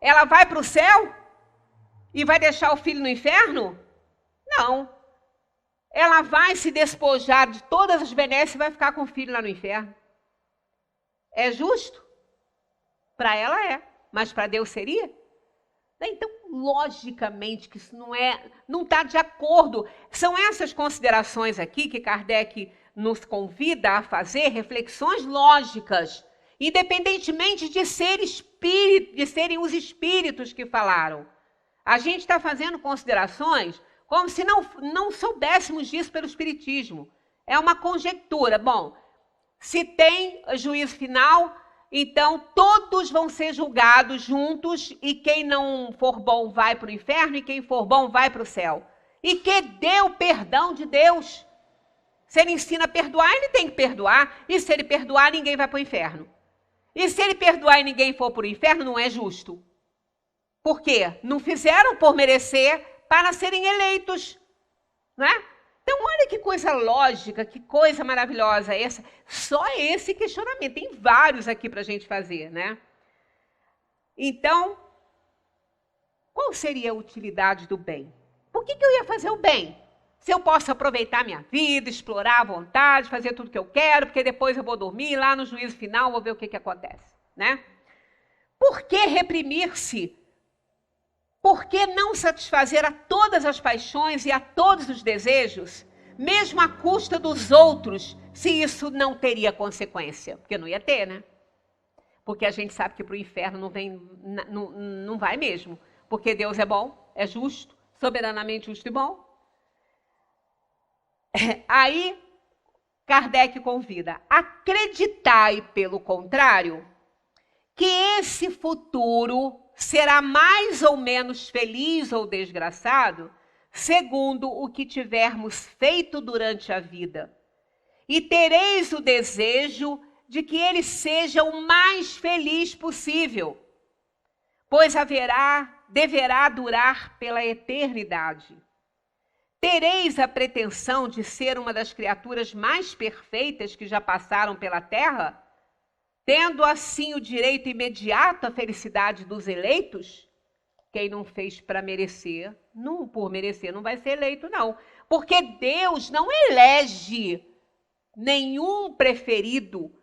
Ela vai para o céu e vai deixar o filho no inferno? Não. Ela vai se despojar de todas as benesses e vai ficar com o filho lá no inferno. É justo? Para ela é, mas para Deus seria? Então, logicamente, que isso não está de acordo. São essas considerações aqui que Kardec nos convida a fazer, reflexões lógicas, independentemente de serem os espíritos que falaram. A gente está fazendo considerações como se não soubéssemos disso pelo espiritismo. É uma conjectura. Bom, se tem juízo final, então todos vão ser julgados juntos e quem não for bom vai para o inferno e quem for bom vai para o céu. E que dê o perdão de Deus. Se ele ensina a perdoar, ele tem que perdoar. E se ele perdoar, ninguém vai para o inferno. E se ele perdoar e ninguém for para o inferno, não é justo. Por quê? Não fizeram por merecer para serem eleitos, não é? Então, olha que coisa lógica, que coisa maravilhosa essa. Só esse questionamento. Tem vários aqui para a gente fazer, né? Então, qual seria a utilidade do bem? Por que eu ia fazer o bem? Se eu posso aproveitar minha vida, explorar à vontade, fazer tudo que eu quero, porque depois eu vou dormir, lá no juízo final vou ver o que acontece, né? Por que reprimir-se? Por que não satisfazer a todas as paixões e a todos os desejos, mesmo à custa dos outros, se isso não teria consequência? Porque não ia ter, né? Porque a gente sabe que para o inferno não vai mesmo. Porque Deus é bom, é justo, soberanamente justo e bom. Aí, Kardec convida: acreditai, pelo contrário, que esse futuro será mais ou menos feliz ou desgraçado, segundo o que tivermos feito durante a vida. E tereis o desejo de que ele seja o mais feliz possível, pois deverá durar pela eternidade. Tereis a pretensão de ser uma das criaturas mais perfeitas que já passaram pela terra, tendo assim o direito imediato à felicidade dos eleitos? quem não fez para merecer, não por merecer, não vai ser eleito, não. Porque Deus não elege nenhum preferido.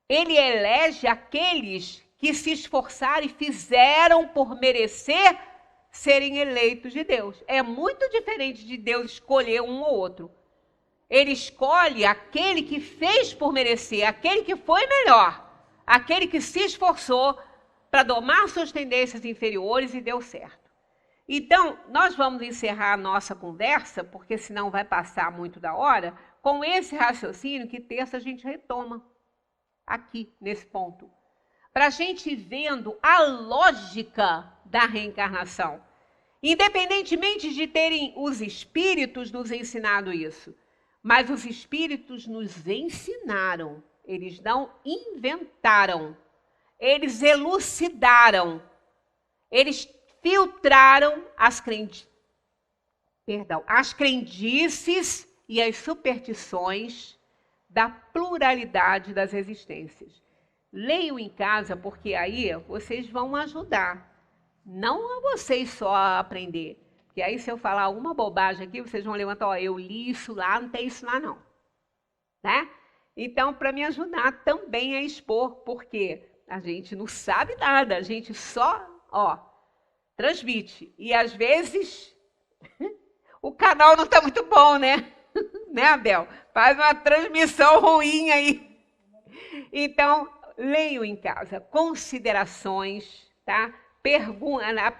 Ele elege aqueles que se esforçaram e fizeram por merecer serem eleitos de Deus. É muito diferente de Deus escolher um ou outro. Ele escolhe aquele que fez por merecer, aquele que foi melhor, aquele que se esforçou para domar suas tendências inferiores e deu certo. Então, nós vamos encerrar a nossa conversa, porque senão vai passar muito da hora, com esse raciocínio que terça a gente retoma aqui, nesse ponto. Para a gente ir vendo a lógica da reencarnação. Independentemente de terem os espíritos nos ensinado isso, mas os espíritos nos ensinaram, eles não inventaram, eles elucidaram, eles filtraram as crendices e as superstições da pluralidade das existências. Leiam em casa, porque aí vocês vão ajudar. Não a vocês só a aprender. Porque aí se eu falar uma bobagem aqui, vocês vão levantar, ó, eu li isso lá, não tem isso lá não. Né? Então, para me ajudar também a expor, porque a gente não sabe nada, a gente só, transmite. E às vezes o canal não está muito bom, né? Né, Abel? Faz uma transmissão ruim aí. Então, leiam em casa. Considerações, tá?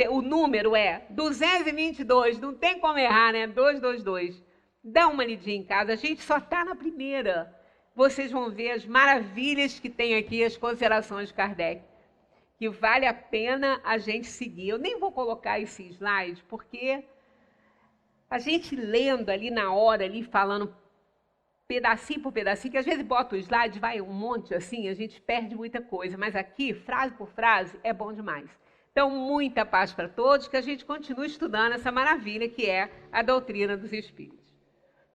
O número é 222, não tem como errar, né? 222. Dá uma lidinha em casa, a gente só está na primeira. Vocês vão ver as maravilhas que tem aqui, as considerações de Kardec, que vale a pena a gente seguir. Eu nem vou colocar esse slide, porque a gente lendo ali na hora, ali falando pedacinho por pedacinho, que às vezes bota o slide, vai um monte assim, a gente perde muita coisa, mas aqui, frase por frase, é bom demais. Então, muita paz para todos, que a gente continue estudando essa maravilha que é a doutrina dos espíritos.